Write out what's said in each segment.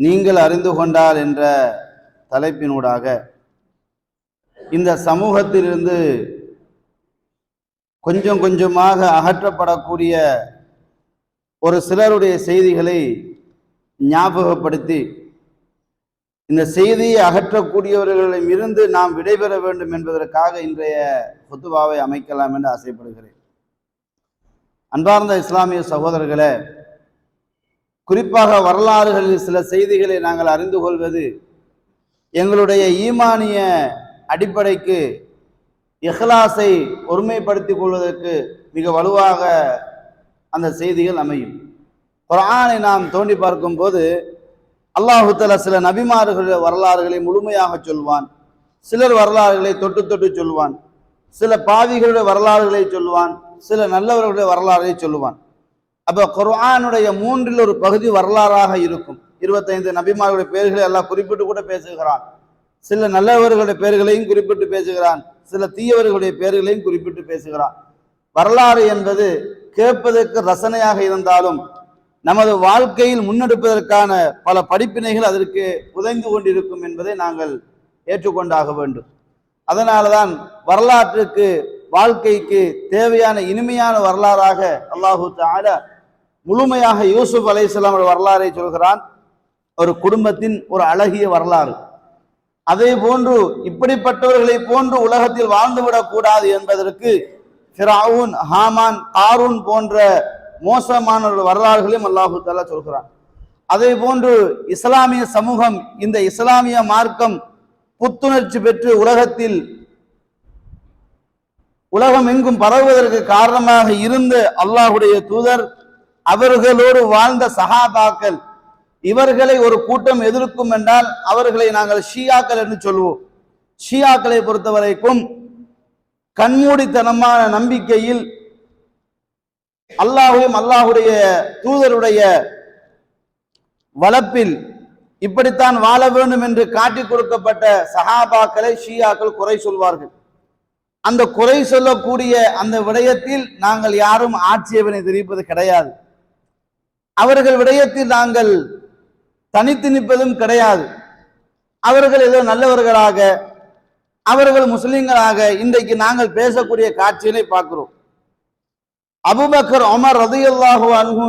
நீங்கள் அறிந்து கொண்டால் என்ற தலைப்பினூடாக இந்த சமூகத்திலிருந்து கொஞ்சம் கொஞ்சமாக அகற்றப்படக்கூடிய ஒரு சிலருடைய செய்திகளை ஞாபகப்படுத்தி இந்த செய்தியை அகற்றக்கூடியவர்களிடம் இருந்து நாம் விடைபெற வேண்டும் என்பதற்காக இன்றைய குத்துபாவை அமைக்கலாம் என்று ஆசைப்படுகிறேன். அன்பார்ந்த இஸ்லாமிய சகோதரர்களே, குறிப்பாக வரலாறுகளில் சில செய்திகளை நாங்கள் அறிந்து கொள்வது எங்களுடைய ஈமானிய அடிப்படைக்கு இஹ்லாஸை ஒருமைப்படுத்திக் கொள்வதற்கு மிக வலுவாக அந்த செய்திகள் அமையும். குர்ஆனை நாம் தோண்டி பார்க்கும் போது அல்லாஹு தஆலா சில நபிமார்களுடைய வரலாறுகளை முழுமையாக சொல்வான், சிலர் வரலாறுகளை தொட்டு தொட்டு சொல்வான், சில பாவிகளுடைய வரலாறுகளை சொல்வான், சில நல்லவர்களுடைய வரலாறுகளை சொல்லுவான். அப்போ குர்ஆனுடைய மூன்றில் ஒரு பகுதி வரலாறாக இருக்கும். 25 நபிமார்களுடைய பெயர்களை எல்லாம் குறிப்பிட்டு கூட பேசுகிறான், சில நல்லவர்களுடைய பெயர்களையும் குறிப்பிட்டு பேசுகிறான், சில தீயவர்களுடைய பெயர்களையும் குறிப்பிட்டு பேசுகிறான். வரலாறு என்பது கேட்பதற்கு ரசனையாக இருந்தாலும் நமது வாழ்க்கையில் முன்னெடுப்பதற்கான பல படிப்பினைகள் அதற்கு உதைந்து கொண்டிருக்கும் என்பதை நாங்கள் ஏற்றுக்கொண்டாக வேண்டும். அதனால தான் வரலாற்றுக்கு வாழ்க்கைக்கு தேவையான இனிமையான வரலாறாக அல்லாஹு தஆலா முழுமையாக யூசுப் அலைஹிஸ்ஸலாம் வரலாறை சொல்கிறான். ஒரு குடும்பத்தின் ஒரு அழகிய வரலாறு. அதே போன்று இப்படிப்பட்டவர்களை போன்று உலகத்தில் வாழ்ந்துவிடக் கூடாது என்பதற்கு ஃபிரௌன், ஹாமான், காரூன் போன்ற மோசமான வரலாறுகளையும் அல்லாஹு தஆலா சொல்கிறான். அதே போன்று இஸ்லாமிய சமூகம், இந்த இஸ்லாமிய மார்க்கம் புத்துணர்ச்சி பெற்று உலகம் எங்கும் பரவுவதற்கு காரணமாக இருந்த அல்லாஹுடைய தூதர், அவர்களோடு வாழ்ந்த சஹாபாக்கள், இவர்களை ஒரு கூட்டம் எதிர்க்கும் என்றால் அவர்களை நாங்கள் ஷியாக்கள் என்று சொல்வோம். ஷியாக்களை பொறுத்தவரைக்கும் கண்மூடித்தனமான நம்பிக்கையில் அல்லாஹையும் அல்லாஹுடைய தூதருடைய வளர்ப்பில் இப்படித்தான் வாழ வேண்டும் என்று காட்டிக் கொடுக்கப்பட்ட சஹாபாக்களை ஷியாக்கள் குறை சொல்வார்கள். அந்த குறை சொல்லக்கூடிய அந்த விடயத்தில் நாங்கள் யாரும் ஆட்சேபனை தெரிவிப்பது கிடையாது. அவர்கள் விடயத்தில் நாங்கள் தனித்து நிற்பதும் கிடையாது. அவர்கள் ஏதோ நல்லவர்களாக, அவர்கள் முஸ்லிம்களாக இன்றைக்கு நாங்கள் பேசக்கூடிய காட்சிகளை பார்க்கிறோம். அபூபக்கர், உமர் ரலியல்லாஹு அன்ஹு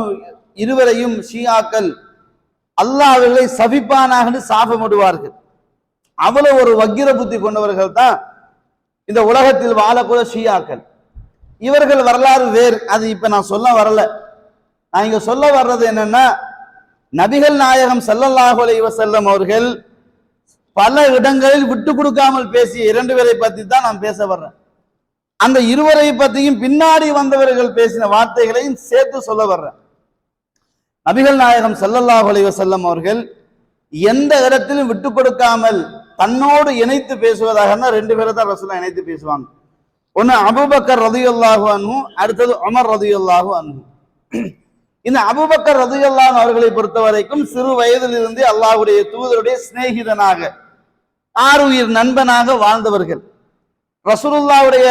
இருவரையும் ஷியாக்கள் அல்லாஹ் அவர்களை சபிப்பானாக சாபமிடுவார்கள். அவ்வளவு ஒரு வக்கிர புத்தி கொண்டவர்கள் தான் இந்த உலகத்தில் வாழக்கூடிய ஷியாக்கள். இவர்கள் வரலாறு வேறு, அது இப்ப நான் சொல்ல வரல. நான் இங்க சொல்ல வர்றது என்னன்னா, நபிகள் நாயகம் ஸல்லல்லாஹு அலைஹி வஸல்லம் அவர்கள் பல இடங்களில் விட்டு கொடுக்காமல் பேசிய 2 பேரை பத்தி தான் நான் பேச வர்றேன். அந்த இருவரை பற்றியும் பின்னாடி வந்தவர்கள் பேசின வார்த்தைகளையும் சேர்த்து சொல்ல வர்றேன். நபிகள் நாயகம் ஸல்லல்லாஹு அலைஹி வஸல்லம் அவர்கள் எந்த இடத்திலும் விட்டு கொடுக்காமல் தன்னோடு இணைத்து பேசுவதாக 2 பேரை தான் ரசூலுல்லாஹ் இணைத்து பேசுவாங்க. ஒன்னு அபூபக்கர் ரலியல்லாஹு அன்ஹு, அடுத்தது உமர் ரலியல்லாஹு அன்ஹு. இந்த அபூபக்கர் ரலியல்லாஹு அன்ஹு அவர்களை பொறுத்த வரைக்கும் சிறு வயதிலிருந்து அல்லாஹ்வுடைய தூதருடைய சிநேகிதனாக, ஆருயிர் நண்பனாக வாழ்ந்தவர்கள். ரசூலுல்லாஹ்வுடைய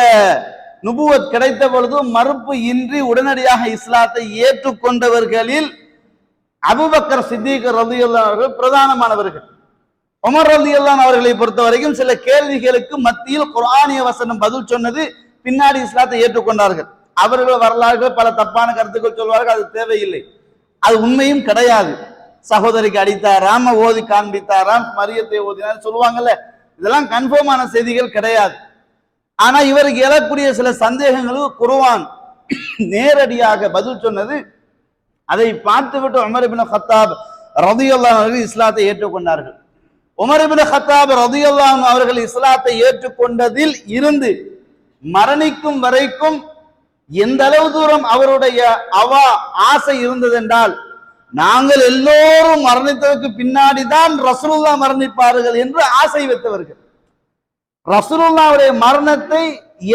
நுபுவத் கிடைத்த பொழுது மறுப்பு இன்றி உடனடியாக இஸ்லாத்தை ஏற்றுக்கொண்டவர்களில் அபூபக்கர் சித்திக் ரலியல்லாஹு அவர்கள் பிரதானமானவர்கள். உமர் ரலியல்லாஹு அவர்களை பொறுத்த வரைக்கும் சில கேள்விகளுக்கு மத்தியில் குர்ஆனிய வசனம் பதில் சொன்னது, பின்னாடி இஸ்லாத்தை ஏற்றுக்கொண்டார்கள். அவர்கள் வரலாறுகள் பல தப்பான கருத்துக்கள் சொல்வார்கள், அது தேவையில்லை, அது உண்மையும் கிடையாது. சகோதரிக்கு அடித்தாராம், ஓதி காண்பித்தாராம், மரியத்தை ஓதினார் சொல்லுவாங்கல்ல, இதெல்லாம் கன்ஃபார்மான செய்திகள் கிடையாது. ஆனா இவருக்கு எழக்கூடிய சில சந்தேகங்களுக்கு குர்ஆன் நேரடியாக பதில் சொன்னது. அதை பார்த்துவிட்டு உமர் இப்னு கத்தாப் ரலியல்லாஹு அன்ஹு இஸ்லாத்தை ஏற்றுக்கொண்டார்கள். உமர் இப்னு கத்தாப் ரலியல்லாஹு அன்ஹு அவர்கள் இஸ்லாத்தை ஏற்றுக்கொண்டதில் இருந்து மரணிக்கும் வரைக்கும் எந்த அளவு தூரம் அவருடைய ஆசை இருந்தது என்றால், நாங்கள் எல்லோரும் மரணித்ததற்கு பின்னாடி தான் ரசூலுல்லாஹ் மரணிப்பார்கள் என்று ஆசை வைத்தவர்கள். ரசூலுல்லாஹ்வுடைய மரணத்தை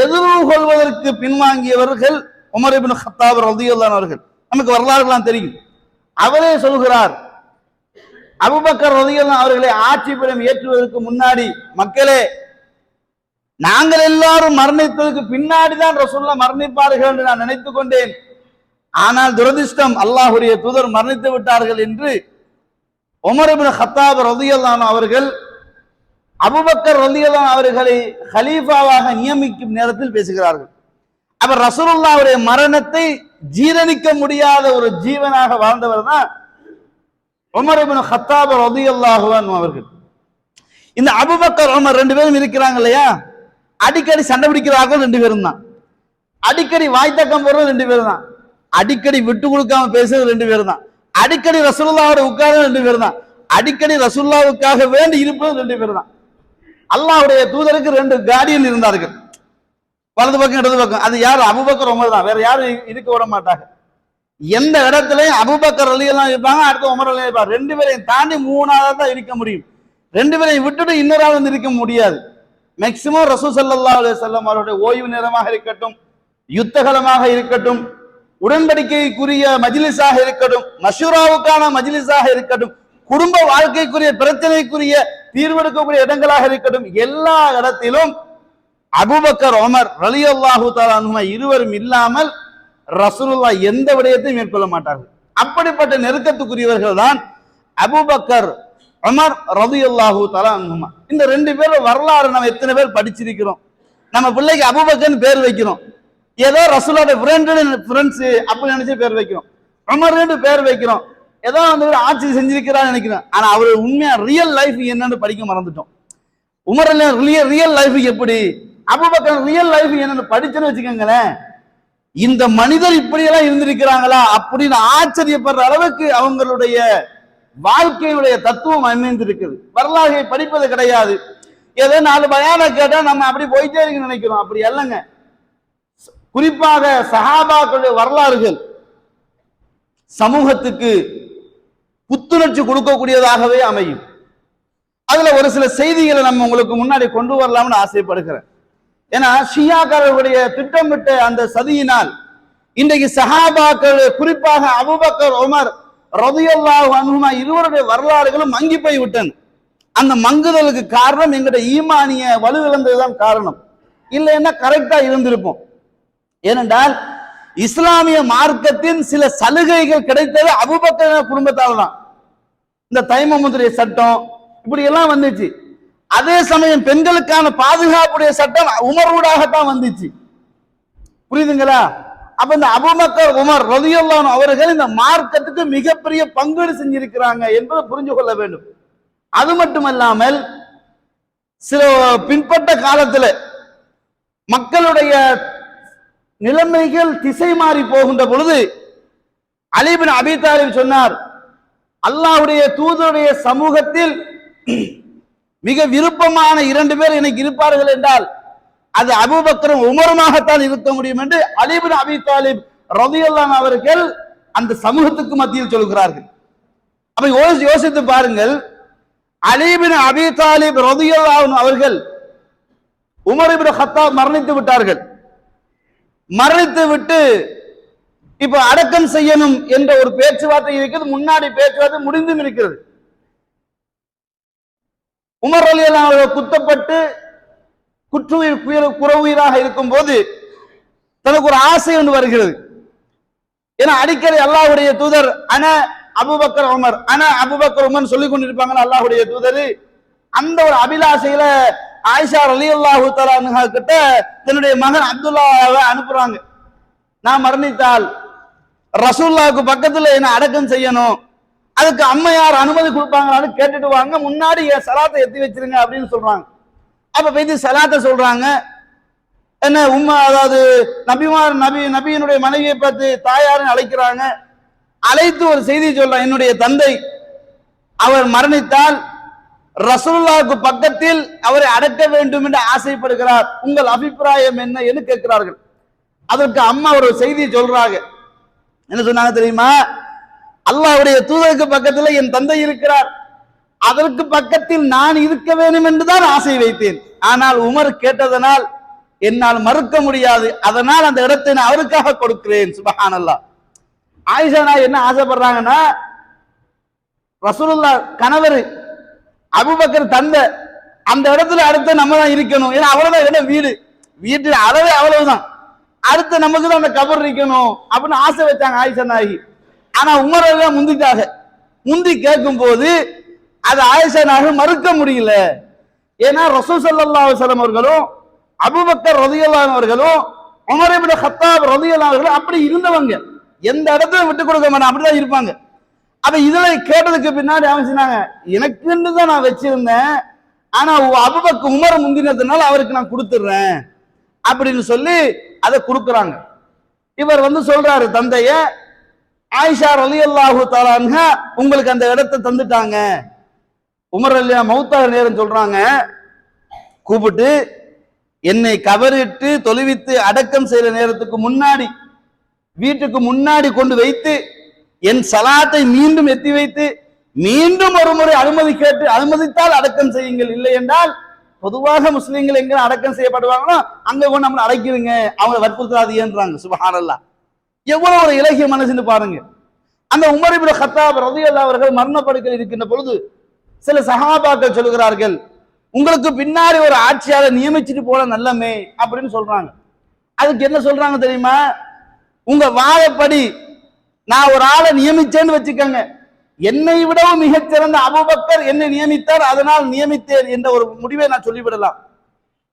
எதிர்கொள்வதற்கு பின்வாங்கியவர்கள் உமர் இப்னு கத்தாப் ரலியல்லாஹு அன்ஹு அவர்கள். நமக்கு வரலாறுலாம் தெரியும். அவரே சொல்கிறார், அபூபக்கர் ரலியல்லாஹு அவர்களை ஆட்சி பீடம் ஏற்றுவதற்கு முன்னாடி, மக்களே நாங்கள் எல்லாரும் மரணித்ததற்கு பின்னாடி தான் ரசூலுல்லாஹ் மரணிப்பார்கள் என்று நான் நினைத்துக் கொண்டேன். ஆனால் துரதிர்ஷ்டம், அல்லாஹ்வுடைய தூதர் மரணித்து விட்டார்கள் என்று உமர் இப்னு கத்தாப் ரலியல்லாஹு அன்ஹு அவர்கள் அபூபக்கர் ரலியல்லாஹு அன்ஹு அவர்களை கலீஃபாவாக நியமிக்கும் நேரத்தில் பேசுகிறார்கள். அப்ப ரசூலுல்லாஹ்வுடைய மரணத்தை ஜீரணிக்க முடியாத ஒரு ஜீவனாக வாழ்ந்தவர் தான் உமர் இப்னு கத்தாப் ரலியல்லாஹு அன்ஹு அவர்கள். இந்த அபூபக்கர் உமர் ரெண்டு பேரும் இருக்கிறாங்க இல்லையா, அடிக்கடி சண்டை பிடிக்கிறார்கள் ரெண்டு பேரும் தான், அடிக்கடி வாய்த்தக்கம் போடுறது ரெண்டு பேரும் தான், அடிக்கடி விட்டு கொடுக்காம பேசுறது ரெண்டு பேரும் தான், அடிக்கடி ரசூலுல்லாஹ்வோட உட்கார்றது ரெண்டு பேரும் தான், அடிக்கடி ரசூலுல்லாஹ்வுக்காக வேண்டி இருப்பது ரெண்டு பேரும் தான். அல்லாஹ்வுடைய தூதருக்கு ரெண்டு கார்டியன் இருந்தார்கள், வலது பக்கம் இடது பக்கம். அது யார்? அபூபக்கர் உமர் தான், வேற யாரும் இருக்க விட மாட்டாங்க. எந்த இடத்துலயும் அபூபக்கர் ரலியல்லாஹு இருப்பாங்க, அடுத்து உமர் ரலியல்லாஹு இருப்பாங்க. ரெண்டு பேரையும் தாண்டி மூணாவது தான் இருக்க முடியும். ரெண்டு பேரையும் விட்டுட்டு இன்னொரு ஆள் வந்து இருக்க முடியாது. மேக்சிமம் ரசூல் ஸல்லல்லாஹு அலைஹி வஸல்லம் அவருடைய ஓய்வு நேரமாக இருக்கட்டும், யுத்தகலமாக இருக்கட்டும், உடன்படிக்கைக்குரிய மஜ்லிஸாக இருக்கட்டும், மஷூராவுக்கான மஜ்லிஸாக இருக்கட்டும், குடும்ப வாழ்க்கைக்குரிய பிரச்சனைக்குரிய தீர்வெடுக்கக்கூடிய இடங்களாக இருக்கட்டும், எல்லா இடத்திலும் அபூபக்கர் உமர் ரலியல்லாஹு தஆலா அன்ஹுமா இருவரும் இல்லாமல் ரசூலுல்லாஹ் எந்த விடயத்தையும் மேற்கொள்ள மாட்டார்கள். அப்படிப்பட்ட நெருக்கத்துக்குரியவர்கள் தான் அபூபக்கர் உமர் ரலியல்லாஹு தஆலா அன்ஹுமா. இந்த ரெண்டு பேரும் வரலாறு நம்ம எத்தனை பேர் படிச்சிருக்கிறோம்? நம்ம பிள்ளைக்கு அபூபக்கர்னு பேர் வைக்கிறோம், ஏதோ ரசூலோட ஃப்ரெண்ட்ஸ் அப்படி நினைச்சு பேர் வைக்கிறோம். உமர்னு பேர் வைக்கிறோம், ஏதோ வந்து ஆட்சி செஞ்சிருக்கிறான்னு நினைக்கிறோம். ஆனா அவரு உண்மையா ரியல் லைஃப் என்னன்னு படிக்க மறந்துட்டோம். உமர் ரியல் லைஃப் எப்படி, அபூபக்கர் ரியல் லைஃப் என்னன்னு படிச்சுன்னு வச்சுக்கோங்களேன், இந்த மனிதர் இப்படியெல்லாம் இருந்திருக்கிறாங்களா அப்படின்னு ஆச்சரியப்படுற அளவுக்கு அவங்களுடைய வாழ்க்கையுடைய தத்துவம் அமைந்திருக்குது. வரலாறை படிப்பது கிடையாது, ஏதோ 4 பயான கேட்டா நம்ம அப்படி போயிட்டே இருக்கு நினைக்கிறோம். அப்படி அல்லங்க. குறிப்பாக சஹாபாக்களுடைய வரலாறுகள் சமூகத்துக்கு புத்துணர்ச்சி கொடுக்கக்கூடியதாகவே அமையும். அதுல ஒரு சில செய்திகளை நம்ம உங்களுக்கு முன்னாடி கொண்டு வரலாம்னு ஆசைப்படுகிறேன். ஏன்னா ஷியாக்களுடைய திட்டமிட்ட அந்த சதியினால் இன்றைக்கு சஹாபாக்கள், குறிப்பாக அபூபக்கர் உமர் ரலியல்லாஹு அன்ஹுமா இருவருடைய வரலாறுகளும் மங்கி போய் விட்டன. அந்த மங்குதலுக்கு காரணம் எங்களுடைய ஈமானிய வலுவிழந்ததுதான் காரணம். இல்லைன்னா கரெக்டா இருந்திருப்போம். ஏனென்றால் இஸ்லாமிய மார்க்கத்தின் சில சலுகைகள் கிடைத்தது அபூபக்கர் குடும்பத்தால் தான். இந்த தைமமுடைய சட்டம் இப்படி எல்லாம் வந்துச்சு. அதே சமயம் பெண்களுக்கான பாதுகாப்புடைய சட்டம் உமரோடாகத்தான் வந்துச்சு. புரியுதுங்களா? அப்ப இந்த அபூபக்கர் உமர் ரலியல்லாஹு அன்ஹு அவர்கள் இந்த மார்க்கத்துக்கு மிகப்பெரிய பங்கீடு செஞ்சிருக்கிறாங்க என்பதை புரிஞ்சு கொள்ள வேண்டும். அது மட்டுமல்லாமல் சில பின்பற்ற காலத்துல மக்களுடைய நிலைமைகள் திசை மாறி போகின்ற பொழுது அலி இப்னு அபீ தாலிப் சொன்னார், அல்லாஹ்வுடைய தூதருடைய சமூகத்தில் மிக விருப்பமான 2 பேர் எனக்கு இருப்பார்கள் என்றால் அது அபூபக்கரும் உமருமாகத்தான் இருக்க முடியும் என்று அலி இப்னு அபீ தாலிப் ரலியல்லாஹு அன்ஹு அவர்கள் அந்த சமூகத்துக்கு மத்தியில் சொல்கிறார்கள். அப்ப யோசித்து பாருங்கள், அலி இப்னு அபீ தாலிப் ரலியல்லாஹு அன்ஹு அவர்கள் உமர் இப்னு கத்தாப் மரணித்து விட்டார்கள். மரணித்து விட்டு இப்ப அடக்கம் செய்யணும் என்ற ஒரு பேச்சுவார்த்தை இருக்கிறது. முன்னாடி பேச்சுவார்த்தை முடிந்தும் இருக்கிறது. உமர் ரலியல்லாஹு அன்ஹு அவர்கள் குத்தப்பட்டு குறவுயிராக இருக்கும் போது தனக்கு ஒரு ஆசை ஒன்று வருகிறது. ஏன்னா அடிக்கடி அல்லாஹ்வுடைய தூதர் அன அபூபக்கர் உமர் அன அபூபக்கர் உமர் சொல்லிக் கொண்டிருப்பாங்க அல்லாஹ்வுடைய தூதர். அந்த ஒரு அபிலாஷையில ஆயிஷா ரலியல்லாஹு தஆலா அன்ஹா கிட்ட தன்னுடைய மகன் அப்துல்லாவை அனுப்புறாங்க. நான் மரணித்தால் ரசூலுல்லாஹ்வுக்கு பக்கத்துல என்ன அடக்கம் செய்யணும், அதுக்கு அம்மையார் அனுமதி கொடுப்பாங்களான்னு கேட்டுட்டு வாங்க, முன்னாடி சலாத்தை எத்தி வச்சிருங்க அப்படின்னு சொல்றாங்க. அப்ப போய் சலாத்தை சொல்றாங்க. என்ன உம்மா, அதாவது நபியினுடைய மனைவியை பார்த்து தாயாருன்னு அழைக்கிறாங்க. அழைத்து ஒரு செய்தி சொல்றாங்க, என்னுடைய தந்தை அவர் மரணித்தால் ரசூலுல்லாஹ்வுக்கு பக்கத்தில் அவரை அடக்க வேண்டும் என்று ஆசைப்படுகிறார், உங்கள் அபிப்பிராயம் என்ன என்று கேட்கிறார்கள். அதற்கு அம்மா ஒரு செய்தி சொல்றாங்க. என்ன சொன்னாங்க தெரியுமா? அல்லாஹ்வுடைய தூதருக்கு பக்கத்தில் என் தந்தை இருக்கிறார், அதற்கு பக்கத்தில் நான் இருக்க வேண்டும் என்றுதான் ஆசை வைத்தேன். ஆனால் உமர் கேட்டதனால் என்னால் மறுக்க முடியாது, அதனால் அந்த இடத்தை நான் அவருக்காக கொடுக்கிறேன். சுப்ஹானல்லாஹ். ஆயிஷா நான் என்ன ஆசைப்படுறாங்கன்னா, ரசூலுல்லாஹ் கணவர் அபூபக்கர் தந்தை, அந்த இடத்துல அடுத்து நம்ம தான் இருக்கணும். ஏன்னா அவ்வளவுதான் இடம், வீட்டு அளவே அவ்வளவுதான், அடுத்து நமக்கு தான் அந்த கபர் இருக்கணும் அப்படின்னு ஆசை வச்சாங்க ஆயிஷா நாயகி. ஆனா உமர் எல்லாம் முந்திட்டாங்க. முந்தி கேட்கும் போது அது ஆயிஷா நாயகம் மறுக்க முடியல. ஏன்னா ரசூல் ஸல்லல்லாஹு அலைஹி வஸல்லம் அவர்களும் அபூபக்கர் ரலியல்லாஹு அன்ஹு அவர்களும் உமர் இப்னு கத்தாப் ரலியல்லாஹு அவர்களும் அப்படி இருந்தவங்க. எந்த இடத்துல விட்டு கொடுக்க மாட்டாங்க, அப்படிதான் இருப்பாங்க. அப்ப இதுல கேட்டதுக்கு பின்னாடி அவங்க சொன்னாங்க, எனக்குன்னு தான் நான் வச்சிருந்தேன், ஆனா அபூபக்கர் உமர் முந்தினதுனால அவருக்கு நான் கொடுத்துடுறேன் அப்படின்னு சொல்லி அதை கொடுக்குறாங்க. இவர் சொல்றாரு தந்தைய, ஆயிஷா ரலியல்லாஹு தஆலா அன்ஹா உங்களுக்கு அந்த இடத்தை தந்துட்டாங்க. உமர் ரலியல்லாஹு மௌத்தா நேரம் சொல்றாங்க, கூப்பிட்டு என்னை கபரிட்டு தொழுவித்து அடக்கம் செய்யற நேரத்துக்கு முன்னாடி வீட்டுக்கு முன்னாடி கொண்டு வைத்து என் சலாத்தை மீண்டும் எத்தி வைத்து மீண்டும் ஒரு முறை அனுமதி கேட்டு அனுமதித்தால் அடக்கம் செய்யுங்கள், இல்லை என்றால் பொதுவாக முஸ்லீம்கள் எங்க அடக்கம் செய்யப்படுவாங்களோ அங்க கொண்டு நம்மளை அடைக்கிறீங்க, அவங்களை வற்புறுத்தாதீங்கன்றாங்க. சுப்ஹானல்லாஹ், எவ்வளவு ஒரு இலகிய மனசுன்னு பாருங்க. அந்த உமர் இப்னு கத்தாப் ரலியல்லாஹு அவர்கள் மரணப்படுக்கையில் இருக்கின்ற பொழுது சில சஹாபாக்கள் சொல்கிறார்கள், உங்களுக்கு பின்னாடி ஒரு ஆட்சியாளர் நியமிச்சுட்டு போல நல்லமே அப்படின்னு சொல்றாங்க. அதுக்கு என்ன சொல்றாங்க தெரியுமா? உங்க வாதப்படி நான் ஒரு ஆளை நியமிச்சேன்னு வச்சுக்கோங்க, என்னை விடவும் மிகச்சிறந்த அபூபக்கர் என்னை நியமித்தார், அதனால் நியமித்தேன் என்ற ஒரு முடிவை நான் சொல்லிவிடலாம்.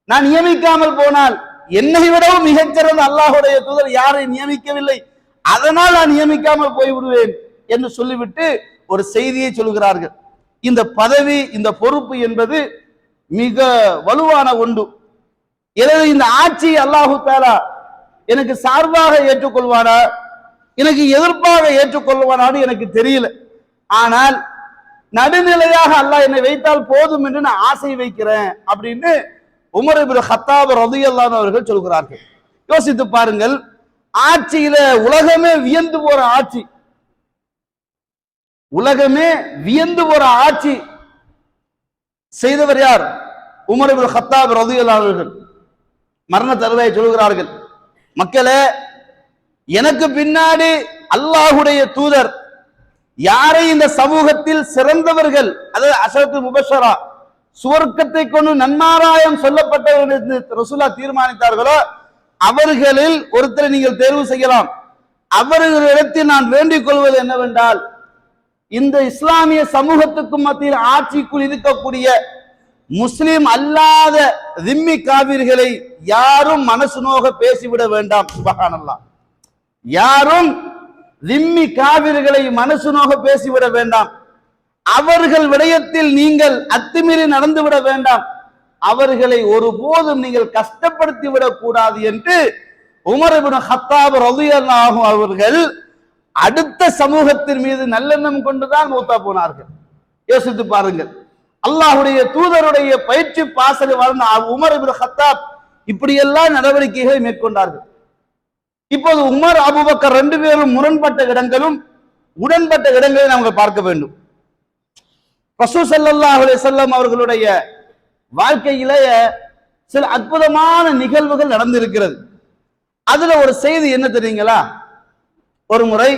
நான் நியமிக்காமல் போனால் என்னை விடவும் மிகச்சிறந்த அல்லாஹ்வுடைய தூதர் யாரை நியமிக்கவில்லை, அதனால் நான் நியமிக்காமல் போய்விடுவேன் என்று சொல்லிவிட்டு ஒரு செய்தியை சொல்கிறார்கள். இந்த பதவி, இந்த பொறுப்பு என்பது மிக வலுவான ஒன்று. எனவே இந்த ஆட்சி அல்லாஹு தஆலா எனக்கு சார்பாக ஏற்றுக்கொள்வானா, எனக்கு எதிர்ப்பாக ஏற்றுக்கொள்வானான்னு எனக்கு தெரியல. ஆனால் நடுநிலையாக அல்லாஹ் என்னை வைத்தால் போதும் என்று நான் ஆசை வைக்கிறேன் அப்படின்னு உமர் இப்னு கத்தாப் ரலியல்லாஹு அன்ஹு அவர்கள் சொல்கிறார்கள். யோசித்து பாருங்கள், ஆட்சியில உலகமே வியந்து போற ஆட்சி, உலகமே வியந்து போற ஆட்சி செய்தவர் யார்? உமர் இப்னு கத்தாப் ரலியல்லாஹு அன்ஹு அவர்கள். மரண தருவாயை சொல்கிறார்கள், மக்களே, எனக்கு பின்னாடி அல்லாஹுடைய தூதர் யாரை இந்த சமூகத்தில் சிறந்தவர்கள், அதாவது அஷரத்து முபஷரா, சுவர்க்கத்தை கொண்டு நன்மாராயம் சொல்லப்பட்டவர்கள் ரசூலா தீர்மானித்தார்களோ அவர்களில் ஒருத்தரை நீங்கள் தேர்வு செய்யலாம். அவர்களிடத்தில் நான் வேண்டிக் கொள்வது என்னவென்றால், இந்த இஸ்லாமிய சமூகத்துக்கு மத்தியில் ஆட்சிக்குள் இருக்கக்கூடிய முஸ்லிம் அல்லாத திம்மி காவிர்களை யாரும் மனசு நோக பேசிவிட வேண்டாம். சுப்ஹானல்லாஹ், யாரும் திம்மி காவிர்களை மனசு நோக பேசிவிட வேண்டாம். அவர்கள் விடயத்தில் நீங்கள் அத்துமீறி நடந்துவிட வேண்டாம். அவர்களை ஒருபோதும் நீங்கள் கஷ்டப்படுத்தி விடக் கூடாது என்று உமர் இப்னு கத்தாப் ரலியல்லாஹு அவர்கள் அடுத்த சமூகத்தின் மீது நல்லெண்ணம் கொண்டுதான் மூத்தா போனார்கள். யோசித்து பாருங்கள், அல்லாஹுடைய தூதருடைய பயிற்சி பாசறை வாழ்ந்த உமர் இப்னு கத்தாப் இப்படியெல்லாம் நடவடிக்கைகளை மேற்கொண்டார்கள். இப்போது உமர் அபூபக்கர் ரெண்டு பேரும் முரண்பட்ட இடங்களும் உடன்பட்ட இடங்களை நாங்கள் பார்க்க வேண்டும். ரசூல் ஸல்லல்லாஹு அலைஹி வஸல்லம் அவர்களுடைய வாழ்க்கையிலே சில அற்புதமான நிகழ்வுகள் நடந்திருக்கிறது. அதுல ஒரு செய்தி என்ன தெரியுங்களா? ஒரு முறை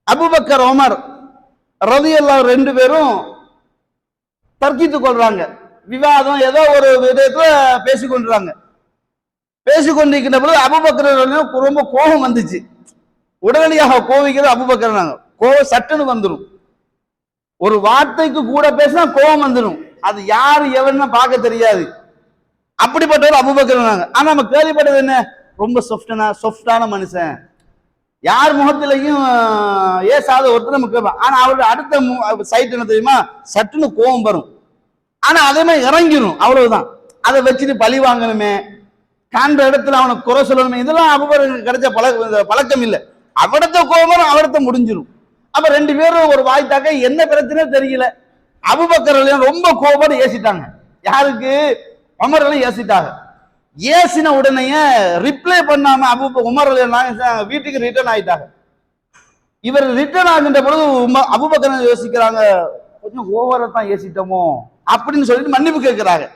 அபூபக்கர் உமர் ரலியல்லாஹு ரெண்டு பேரும் தர்க்கித்துக் கொள்றாங்க, விவாதம் ஏதோ ஒரு விதத்துல பேசிக்கொண்டிருக்காங்க. பேசிக்கொண்டிருக்கின்ற பொழுது அபூபக்கர் ரொம்ப கோபம் வந்துச்சு. உடனடியாக கோவிக்கிறது அபூபக்கர், கோபம் சட்டுன்னு வந்துடும். ஒரு வார்த்தைக்கு கூட பேசினா கோபம் வந்துடும். அது யாரு எவன்னு பார்க்க தெரியாது. அப்படிப்பட்டவர் அபூபக்கர். ஆனா நம்ம கேள்விப்பட்டது என்ன? ரொம்ப சொஃப்டான மனுஷன், யார் முகத்திலையும் ஏசாத ஒருத்தர் நம்ம கேட்போம். ஆனா அவருடைய அடுத்த சைட் என்ன தெரியுமா? சட்டுன்னு கோபம் வரும். ஆனா அதே மாதிரி இறங்கிடும், அவ்வளவுதான். அதை வச்சுட்டு பழி வாங்கணுமே, காண்ற இடத்துல அவனை குறை சொல்லணுமே, இதெல்லாம் அபூபக்கருக்கு கிடைச்ச பழக்கம் இல்லை. அவடத்த கோபம் அவடத்த முடிஞ்சிடும். அப்ப ரெண்டு பேரும் ஒரு வாய்த்தாக்க என்ன பிரச்சனை தெரியல, அபூபக்கர் ரொம்ப கோபப்பட்டு ஏசிட்டாங்க. யாருக்கு? உமர் ஏசிட்டாங்க. ஏசின உடனே ரிப்ளை பண்ணாம உமர் வீட்டுக்கு ரிட்டர்ன் ஆயிட்டாங்க. இவர் ரிட்டர்ன் ஆகின்ற பொழுது அபூபக்கர் யோசிக்கிறாங்க, கொஞ்சம் ஓவரா தான் ஏசிட்டோமோ அப்படின்னு சொல்லிட்டு மன்னிப்பு கேட்கிறாங்க.